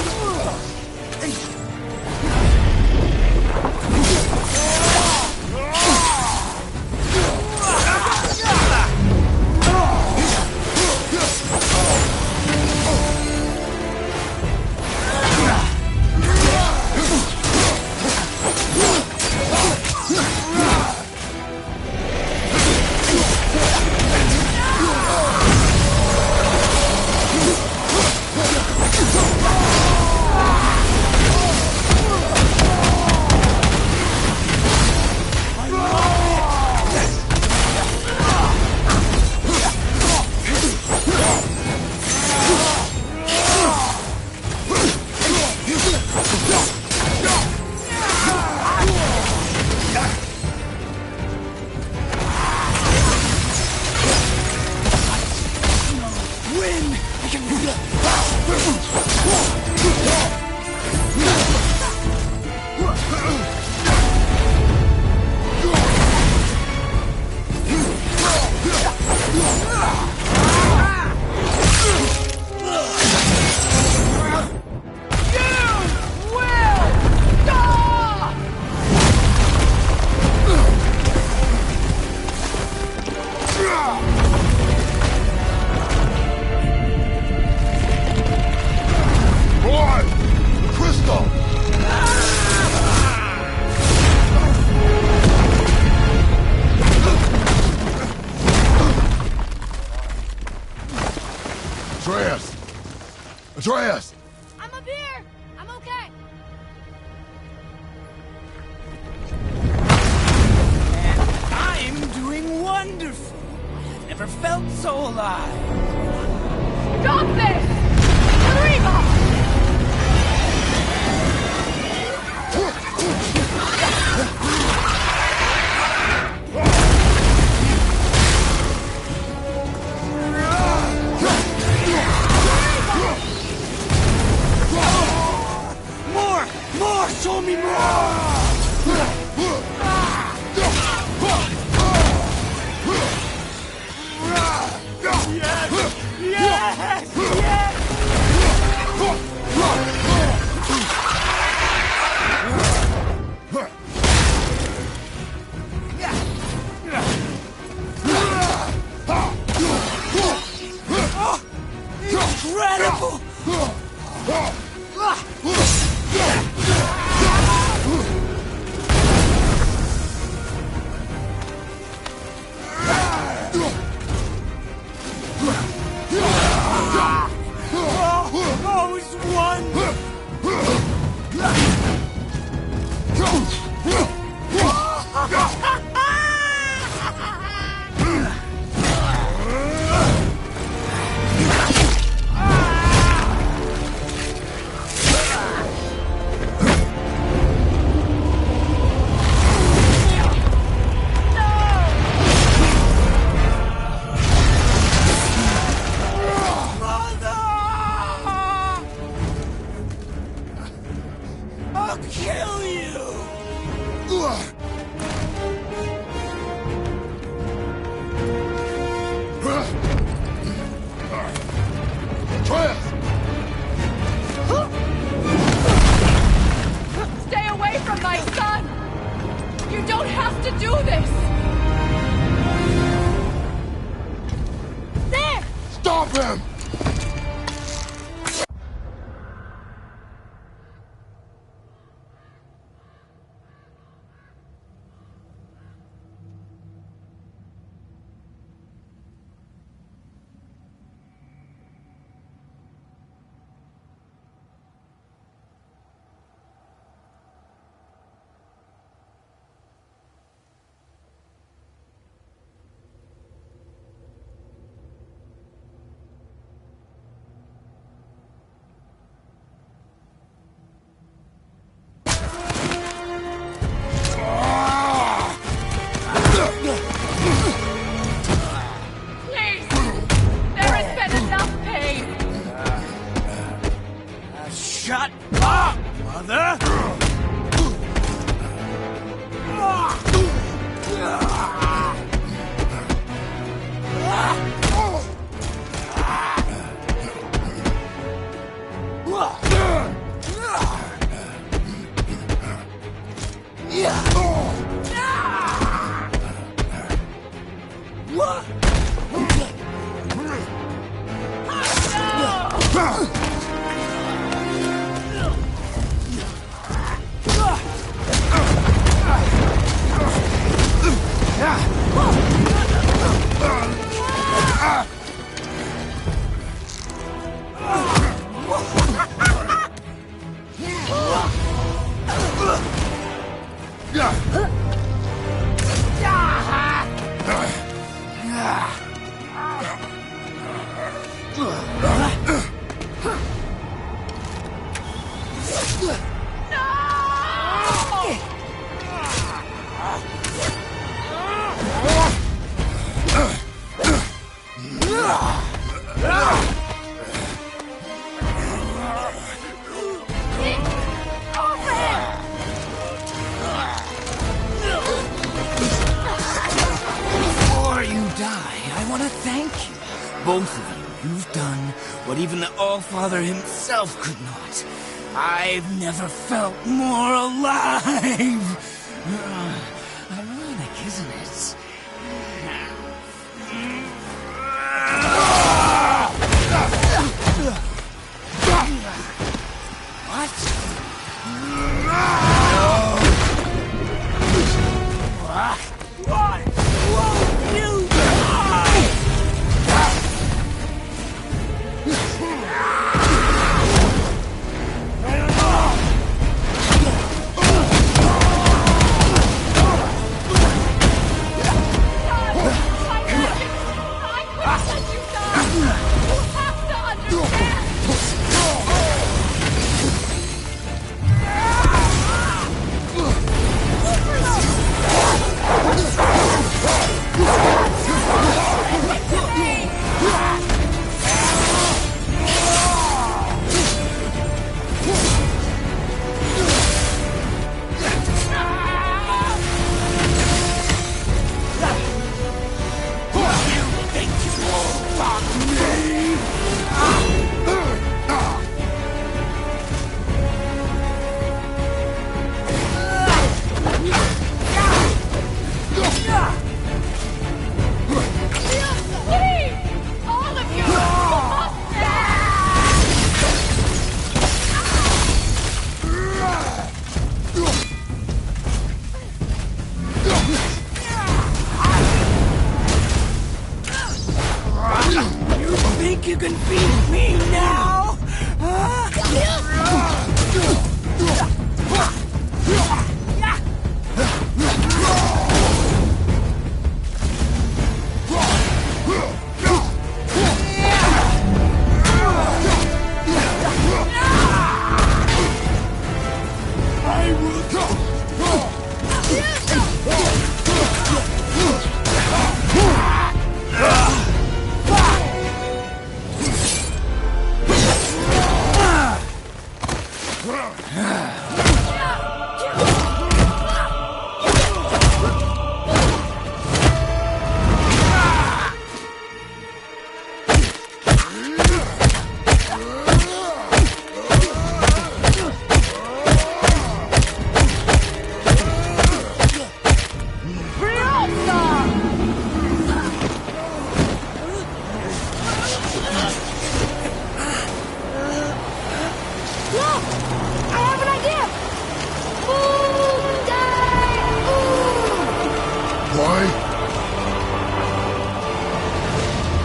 Atreus! I'm up here! I'm okay! I'm doing wonderful. I've never felt so alive. Stop this! Reba! More! Show me more! Yes! Yes! Yes! Before you die, I want to thank you. Both of you, you've done what even the All-Father himself could not. I've never felt more alive. Ironic, isn't it? You can beat me now?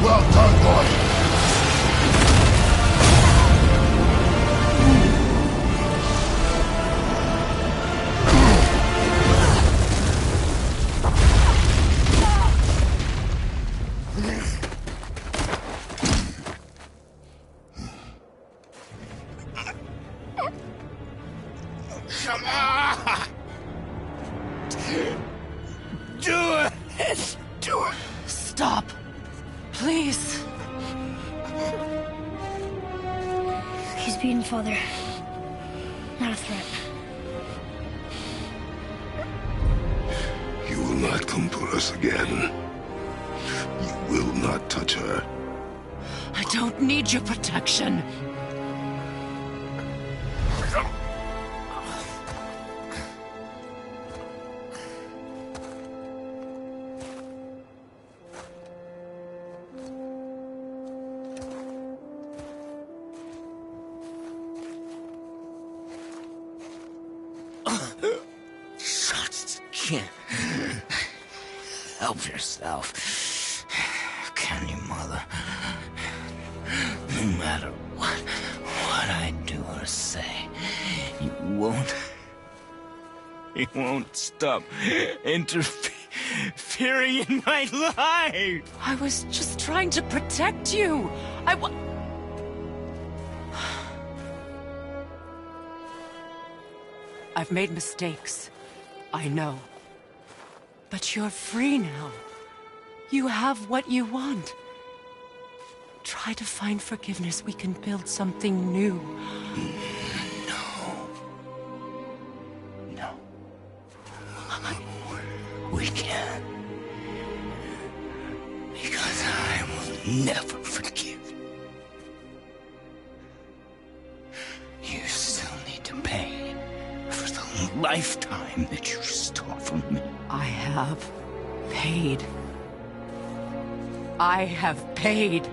Well done, boy. Come on! Do it! Do it! Stop. Please. He's beaten, Father. Not a threat. You will not come for us again. You will not touch her. I don't need your protection. help yourself. Can you, Mother? No matter what I do or say, you won't stop interfering in my life. I was just trying to protect you. I've made mistakes. I know. But you're free now. You have what you want. Try to find forgiveness. We can build something new. No. We can't. Because I will never forgive. You still need to pay for the lifetime that you stole from me. I have paid. I have paid.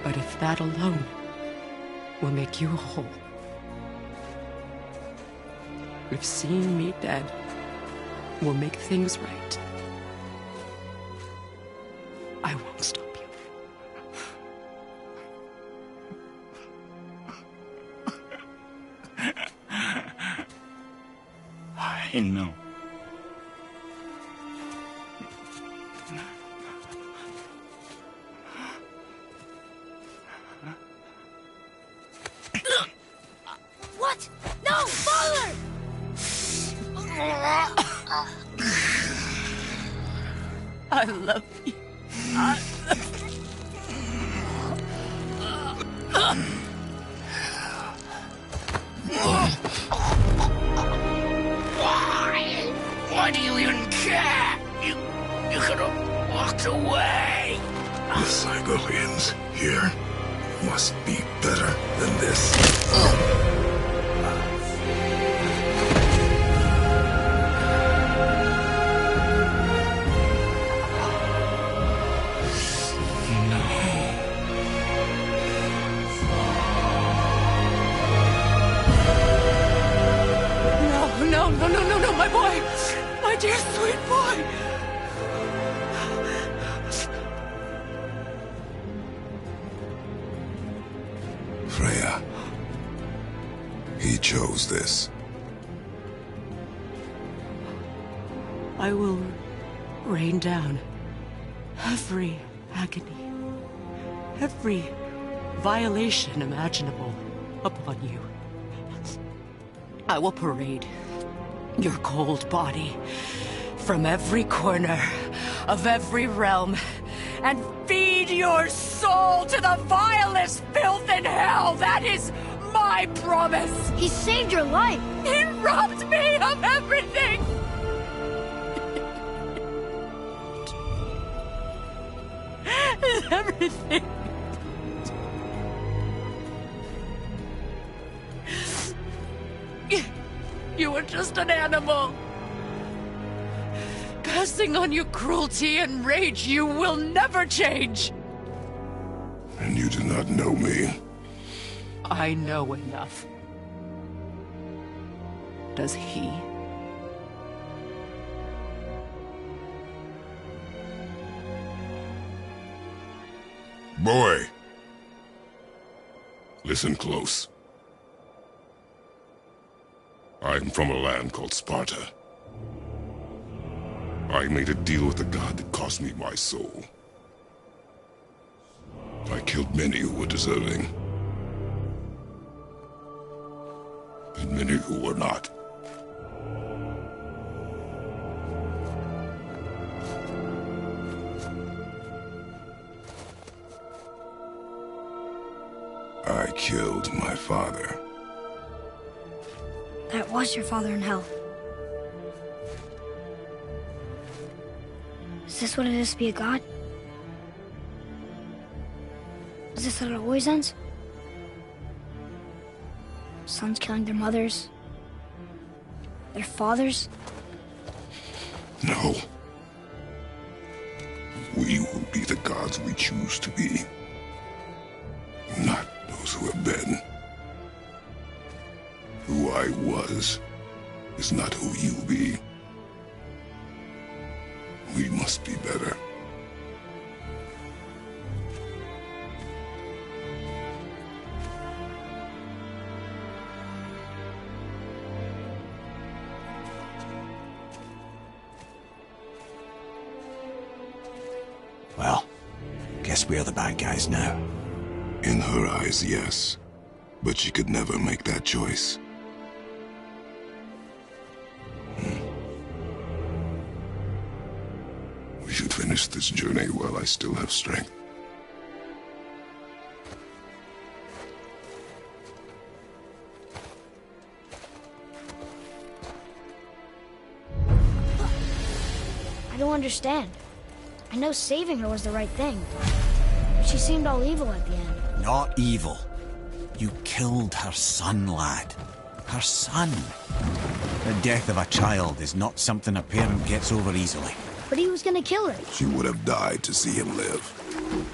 But if that alone will make you whole, if seeing me dead will make things right, I won't stop you. I know. What? No, Father! I love you. Why do you even care? You could have walked away. The Cygolians here must be better than this. No, my boy! My dear sweet boy! Freya. He chose this. I will rain down every agony, every violation imaginable upon you. I will parade your cold body from every corner of every realm and feed your soul to the vilest filth in hell. That is my promise. He saved your life. He robbed me of everything. Everything. You were just an animal. Passing on your cruelty and rage, you will never change. And you do not know me. I know enough. Does he? Boy. Listen close. I'm from a land called Sparta. I made a deal with a god that cost me my soul. I killed many who were deserving. And many who were not. I killed my father. That was your father in hell. Is this what it is to be a god? Is this how it always ends? Sons killing their mothers? Their fathers? No. We will be the gods we choose to be. Not those who have been. Who I was is not who you be. We must be better. Well, guess we're the bad guys now. In her eyes, yes. But she could never make that choice. We should finish this journey while I still have strength. I don't understand. I know saving her was the right thing. But she seemed all evil at the end. Not evil. You killed her son, lad. Her son. The death of a child is not something a parent gets over easily. But he was gonna kill her. She would have died to see him live.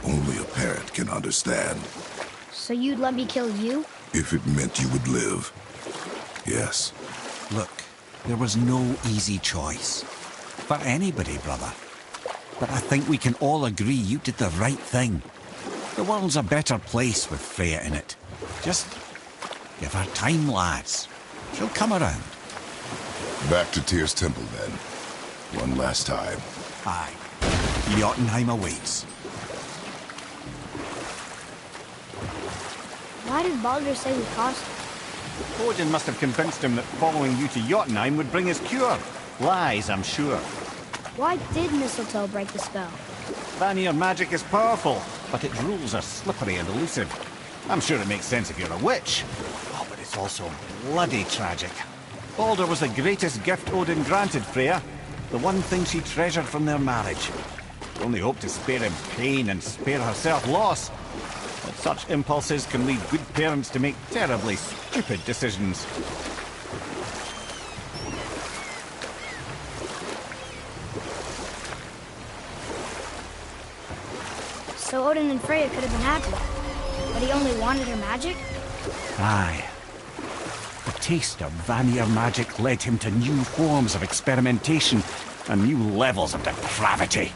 Only a parent can understand. So you'd let me kill you? If it meant you would live. Yes. Look, there was no easy choice. For anybody, brother. But I think we can all agree you did the right thing. The world's a better place with Freya in it. Just give her time, lads. She'll come around. Back to Tyr's temple, then. One last time. Aye. Jotunheim awaits. Why did Baldur say we cost him? Odin must have convinced him that following you to Jotunheim would bring his cure. Lies, I'm sure. Why did Mistletoe break the spell? Vanir magic is powerful, but its rules are slippery and elusive. I'm sure it makes sense if you're a witch. Oh, but it's also bloody tragic. Baldur was the greatest gift Odin granted Freya. The one thing she treasured from their marriage. She only hoped to spare him pain and spare herself loss. But such impulses can lead good parents to make terribly stupid decisions. So Odin and Freya could have been happy. But he only wanted her magic? Aye. The taste of Vanir magic led him to new forms of experimentation and new levels of depravity.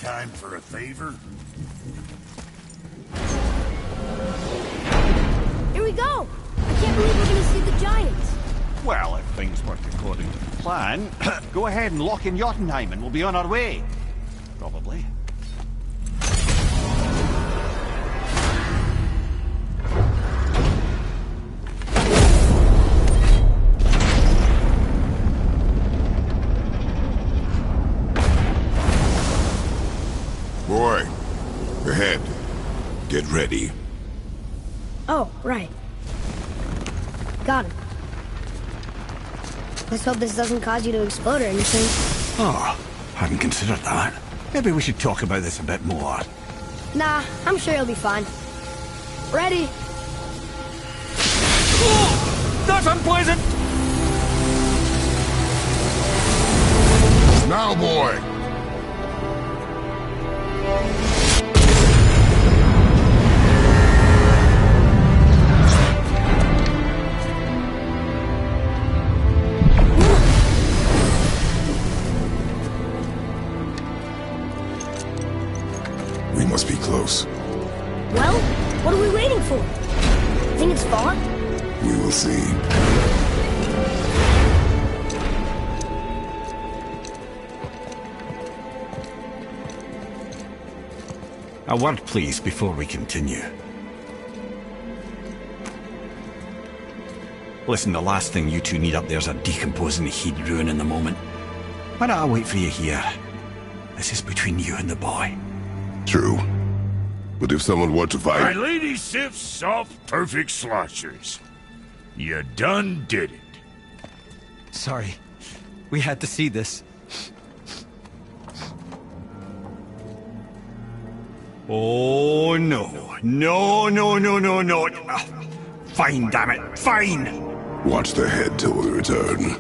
Time for a favor? Here we go! I can't believe we're gonna see the giants! Well, if things work according to the plan, go ahead and lock in Jotunheim and we'll be on our way. Probably. Boy, ahead. Get ready. Oh, right. Got it. Let's hope this doesn't cause you to explode or anything. Oh, hadn't considered that. Maybe we should talk about this a bit more. Nah, I'm sure you'll be fine. Ready? Oh, that's unpleasant! Now, boy! We must be close. Well, what are we waiting for? Think it's far? We will see. A word, please, before we continue. Listen, the last thing you two need up there's a decomposing heat ruining the moment. Why don't I wait for you here? This is between you and the boy. True. But if someone were to My fight... Lady Sif's soft, perfect sloshers. You done did it. Sorry. We had to see this. Oh, no. No, no, no, no, no. Ah, fine, damn it. Fine! Watch the head till we return.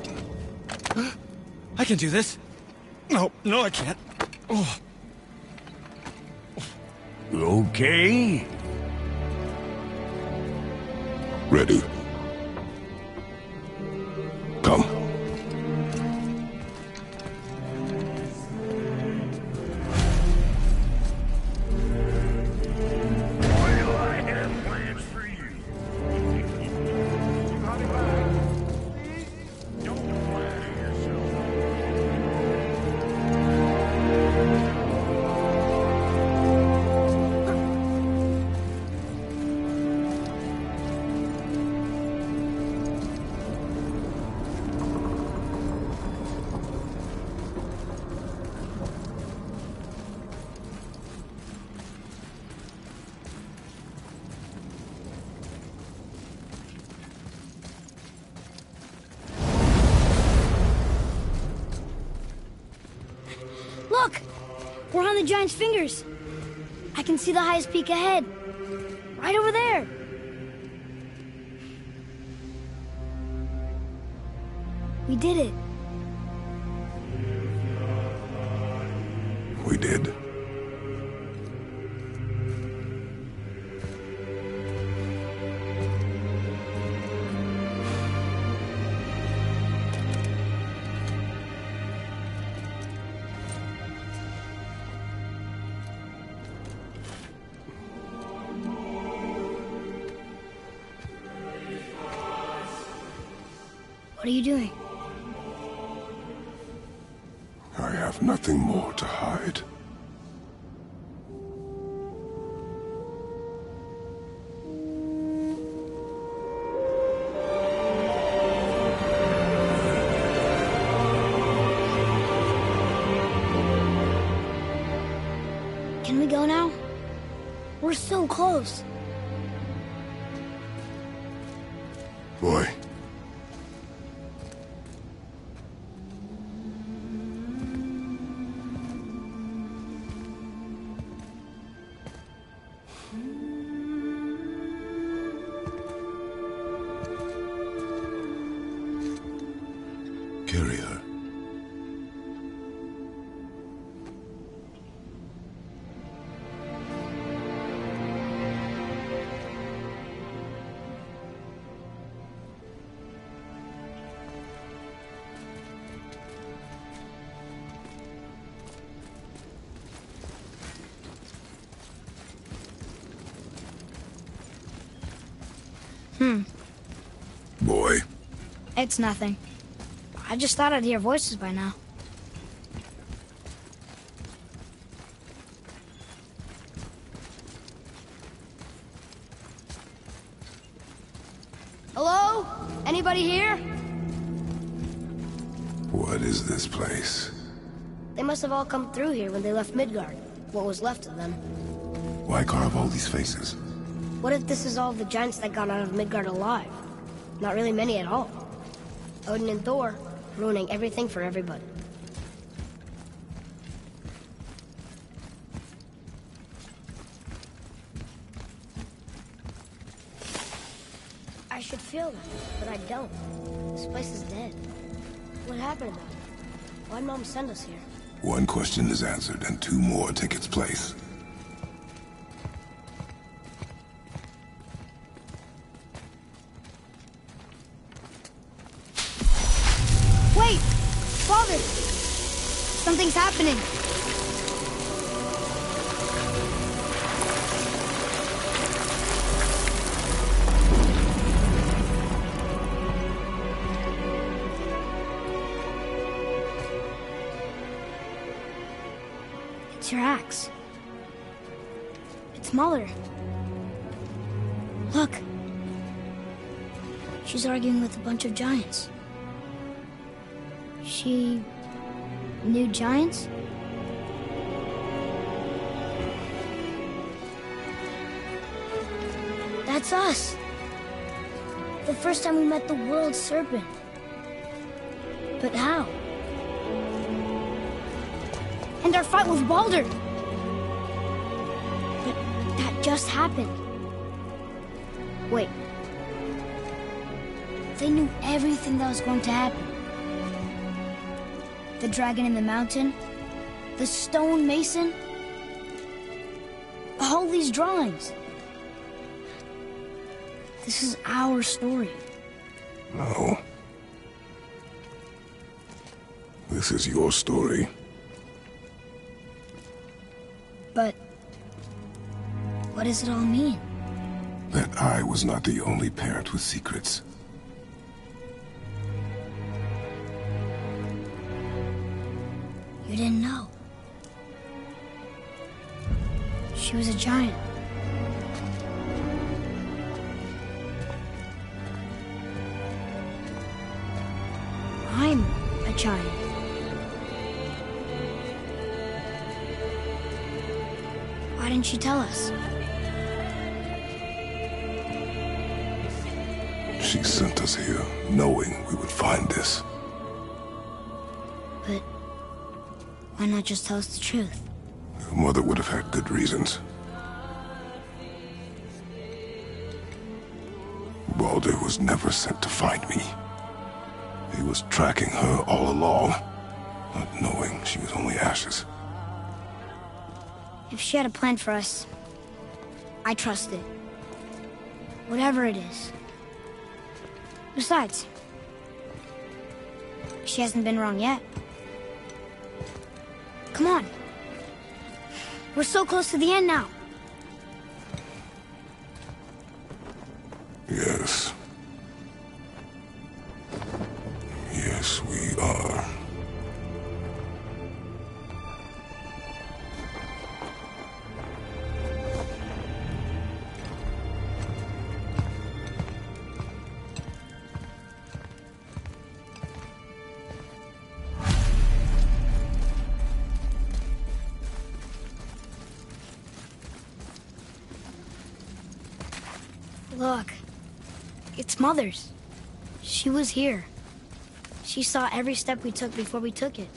I can do this. No, I can't. Oh. Okay. Ready. Come. Well, I have plans for you. Don't flatter yourself. Look! We're on the giant's fingers. I can see the highest peak ahead. Right over there. We did it. We did. What are you doing? I have nothing more to hide. Can we go now? We're so close. Boy. Carry her. Boy. It's nothing. I just thought I'd hear voices by now. Hello? Anybody here? What is this place? They must have all come through here when they left Midgard. What was left of them. Why carve all these faces? What if this is all the giants that got out of Midgard alive? Not really many at all. Odin and Thor, ruining everything for everybody. I should feel them, but I don't. This place is dead. What happened to them? Why'd Mom send us here? One question is answered, and two more take its place. Wait! Father! Something's happening. It's your axe. It's smaller. Look. She's arguing with a bunch of giants. She knew giants? That's us. The first time we met the world serpent. But how? And our fight with Baldur. But that just happened. Wait. They knew everything that was going to happen. The dragon in the mountain, the stone mason, all these drawings. This is our story. No. This is your story. But what does it all mean? That I was not the only parent with secrets. You didn't know. She was a giant. I'm a giant. Why didn't you tell us? She sent us here, knowing we would find this. But why not just tell us the truth? Your mother would have had good reasons. Baldur was never sent to find me. He was tracking her all along, not knowing she was only ashes. If she had a plan for us, I trust it. Whatever it is. Besides, she hasn't been wrong yet. Come on. We're so close to the end now. Yes. Yes, we are. Look, it's Mother's. She was here. She saw every step we took before we took it.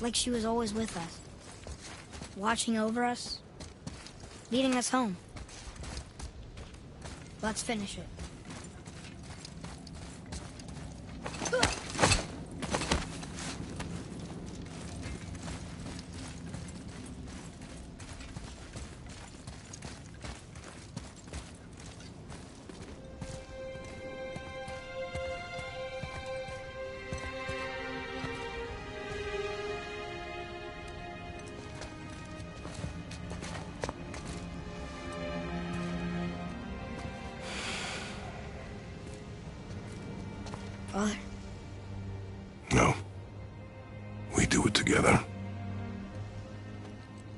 Like she was always with us. Watching over us. Leading us home. Let's finish it. Father? No. We do it together.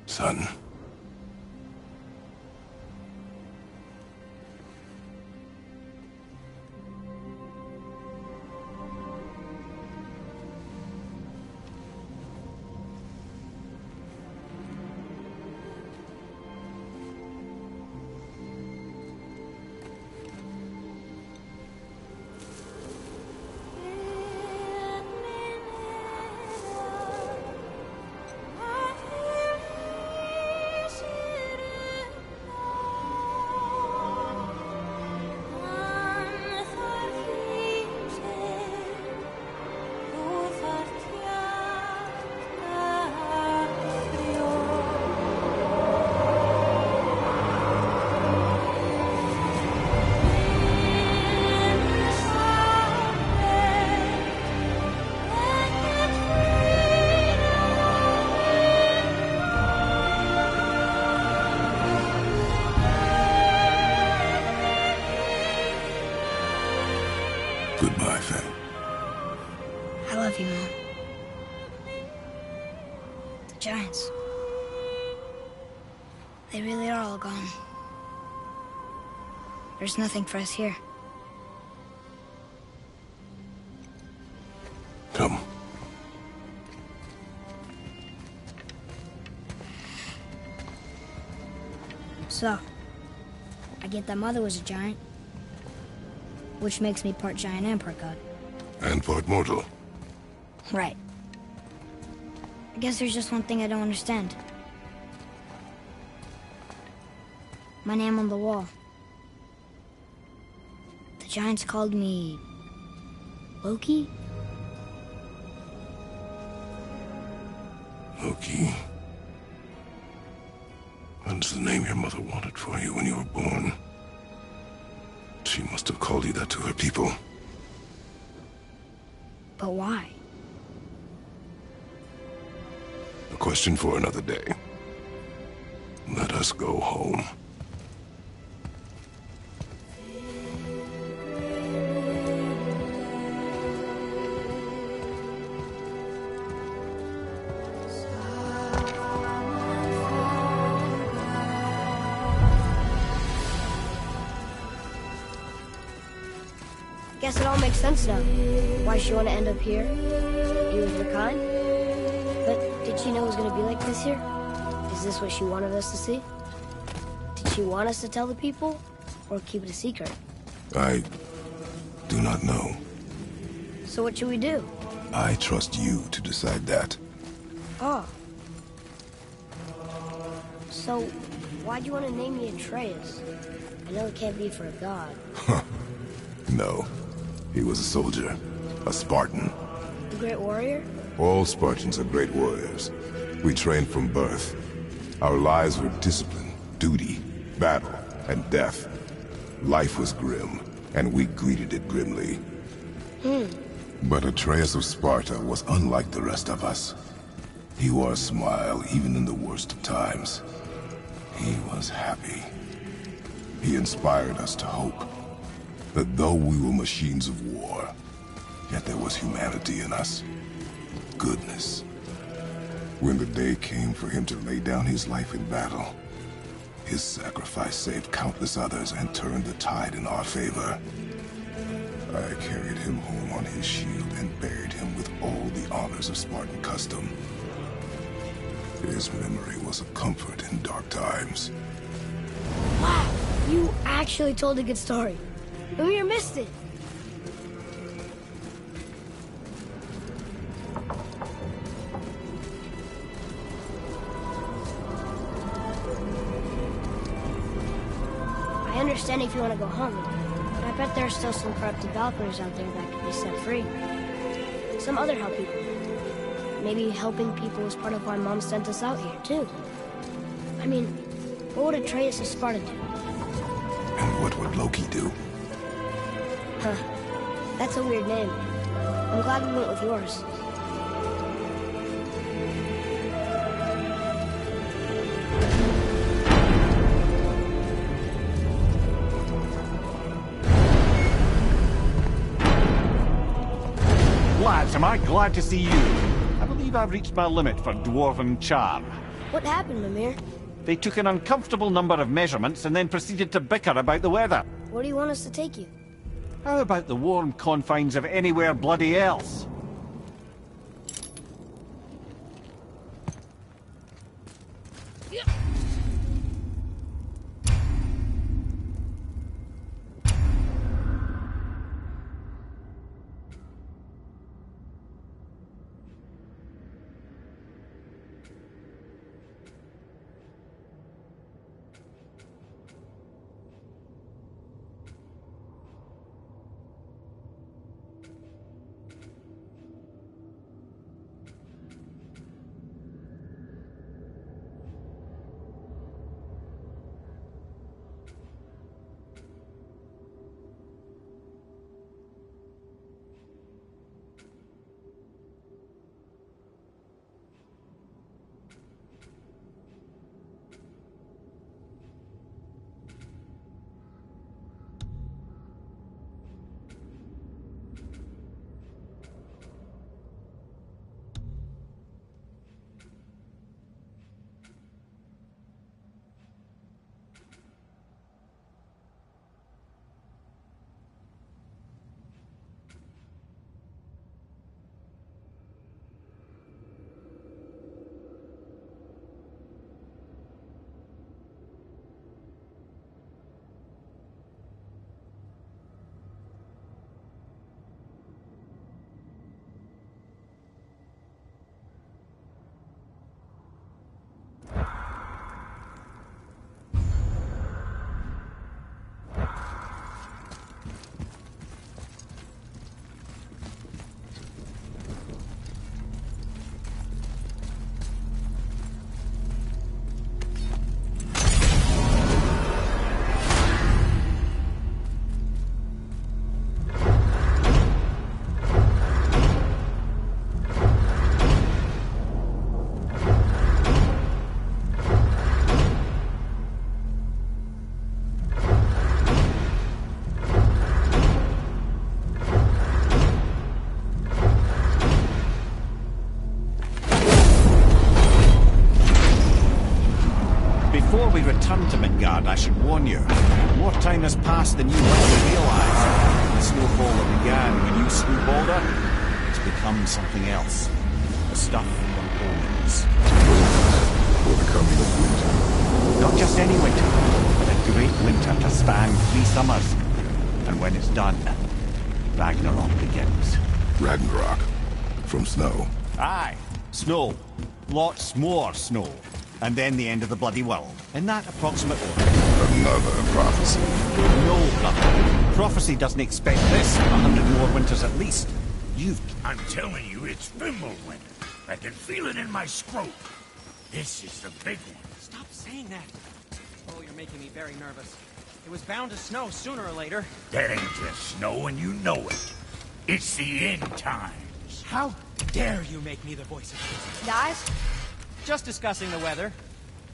Son. Goodbye, Faye. I love you, Mom. The giants. They really are all gone. There's nothing for us here. So, I get that Mother was a giant, which makes me part giant and part god. And part mortal. Right. I guess there's just one thing I don't understand. My name on the wall. The giants called me... Loki? Loki. That's the name your mother wanted for you when you were born. She must have called you that to her people. But why? A question for another day. Let us go home. Guess it all makes sense now. Why she want to end up here? Be with her kind? But did she know it was going to be like this here? Is this what she wanted us to see? Did she want us to tell the people? Or keep it a secret? I do not know. So what should we do? I trust you to decide that. Oh. So, why'd you want to name me Atreus? I know it can't be for a god. No. He was a soldier. A Spartan. A great warrior? All Spartans are great warriors. We trained from birth. Our lives were discipline, duty, battle, and death. Life was grim, and we greeted it grimly. But Atreus of Sparta was unlike the rest of us. He wore a smile even in the worst of times. He was happy. He inspired us to hope that though we were machines of war, yet there was humanity in us. Goodness. When the day came for him to lay down his life in battle, his sacrifice saved countless others and turned the tide in our favor. I carried him home on his shield and buried him with all the honors of Spartan custom. His memory was a comfort in dark times. Wow, you actually told a good story. Ymir missed it. I understand if you want to go home, but I bet there are still some corrupted Valkyries out there that can be set free. Some other help people. Maybe helping people was part of why Mom sent us out here, too. I mean, what would Atreus of Sparta do? And what would Loki do? Huh. That's a weird name. I'm glad we went with yours. Lads, am I glad to see you. I believe I've reached my limit for dwarven charm. What happened, Mimir? They took an uncomfortable number of measurements and then proceeded to bicker about the weather. Where do you want us to take you? How about the warm confines of anywhere bloody else? we return to Midgard, I should warn you. More time has passed than you likely realise. The snowfall that began when you slew Balder, it's become something else. The stuff from omens. For the coming of winter. Not just any winter, but a great winter to span 3 summers. And when it's done, Ragnarok begins. Ragnarok. From snow. Aye, snow. Lots more snow. And then the end of the bloody world. In that approximate order. Another prophecy. No, brother. Prophecy doesn't expect this. 100 more winters at least. I'm telling you, it's Fimbulwinter. I can feel it in my scrote. This is the big one. Stop saying that. Oh, you're making me very nervous. It was bound to snow sooner or later. That ain't just snow, and you know it. It's the end times. How dare you make me the voice of reason? Guys, Just discussing the weather.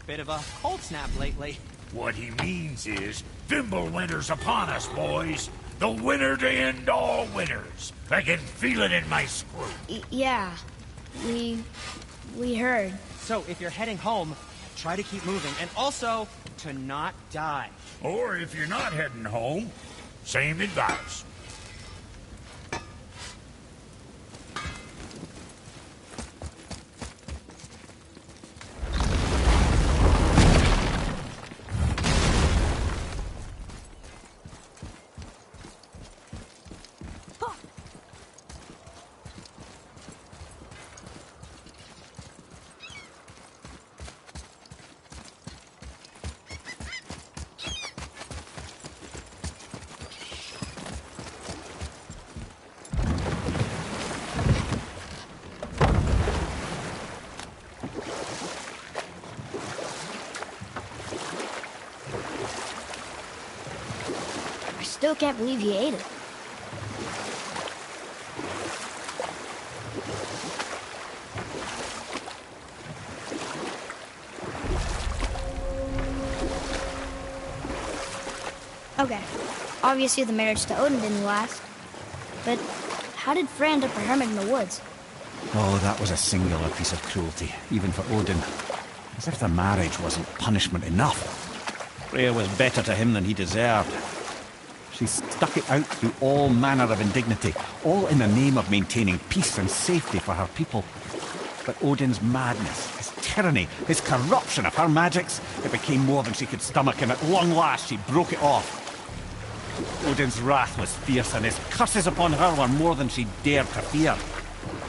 Bit of a cold snap lately. What he means is, Fimbulwinter's upon us, boys. The winter to end all winters. I can feel it in my scrote. Yeah. We heard. So, if you're heading home, try to keep moving. And also, to not die. Or if you're not heading home, same advice. Still can't believe you ate it. Okay. Obviously the marriage to Odin didn't last. But how did Frey end up a hermit in the woods? Oh, that was a singular piece of cruelty, even for Odin. As if the marriage wasn't punishment enough. Freya was better to him than he deserved. She stuck it out through all manner of indignity, all in the name of maintaining peace and safety for her people. But Odin's madness, his tyranny, his corruption of her magics, it became more than she could stomach, and at long last she broke it off. Odin's wrath was fierce, and his curses upon her were more than she dared to fear.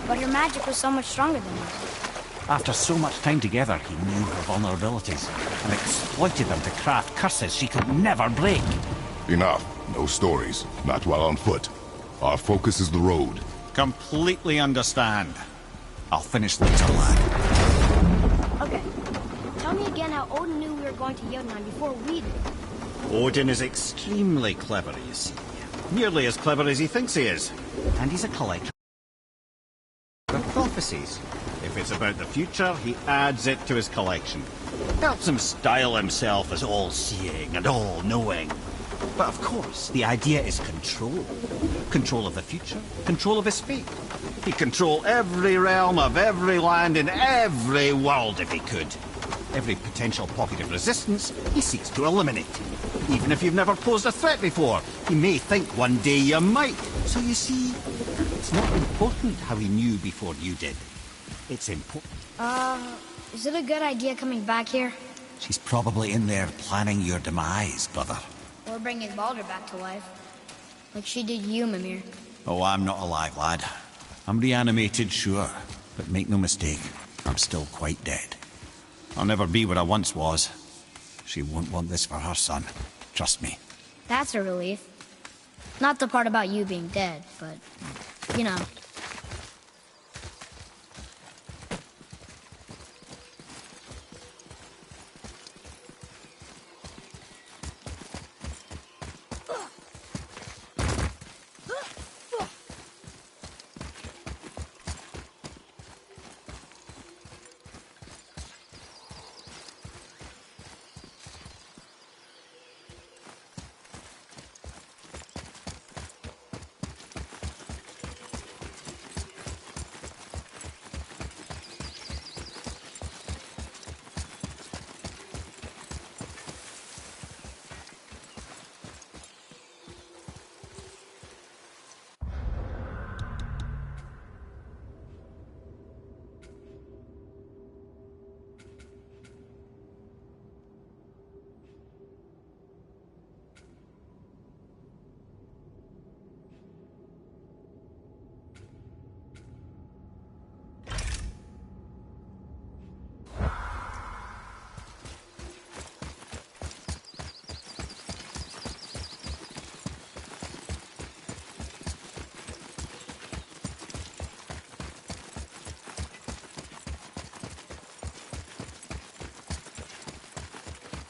But her magic was so much stronger than his. After so much time together, he knew her vulnerabilities, and exploited them to craft curses she could never break. Enough. No stories. Not while on foot. Our focus is the road. Completely understand. I'll finish later, lad. Okay. Tell me again how Odin knew we were going to Jotunheim before we did. Odin is extremely clever, you see. Nearly as clever as he thinks he is. And he's a collector of prophecies. If it's about the future, he adds it to his collection. Helps him style himself as all-seeing and all-knowing. But of course, the idea is control. Control of the future, control of his fate. He'd control every realm of every land in every world if he could. Every potential pocket of resistance, he seeks to eliminate. Even if you've never posed a threat before, he may think one day you might. So you see, it's not important how he knew before you did. It's important. Is it a good idea coming back here? She's probably in there planning your demise, brother. Or bringing Balder back to life. Like she did you, Mimir. Oh, I'm not alive, lad. I'm reanimated, sure. But make no mistake, I'm still quite dead. I'll never be what I once was. She won't want this for her son. Trust me. That's a relief. Not the part about you being dead, but, you know.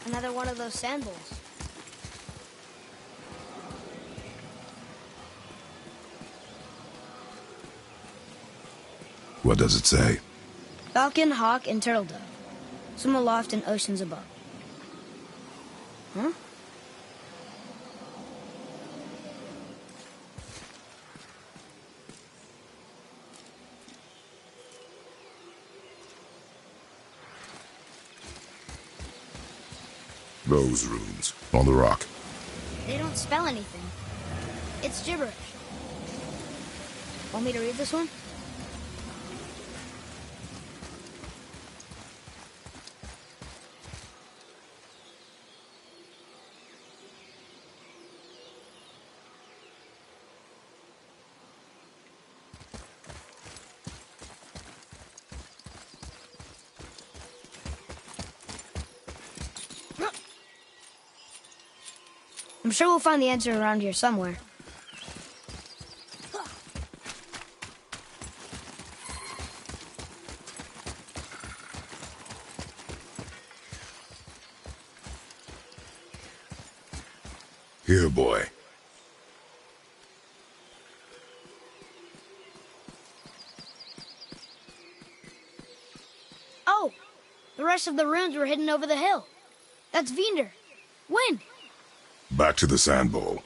Another one of those sand bowls. What does it say? Falcon, hawk, and turtle dove. Swim aloft in oceans above. Huh? Those runes, on the rock. They don't spell anything. It's gibberish. Want me to read this one? I'm sure we'll find the answer around here somewhere. Here, boy. Oh! The rest of the runes were hidden over the hill. That's Vinder. When? Back to the sand bowl.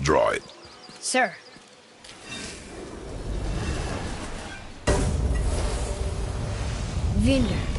Draw it. Sir. Vinder.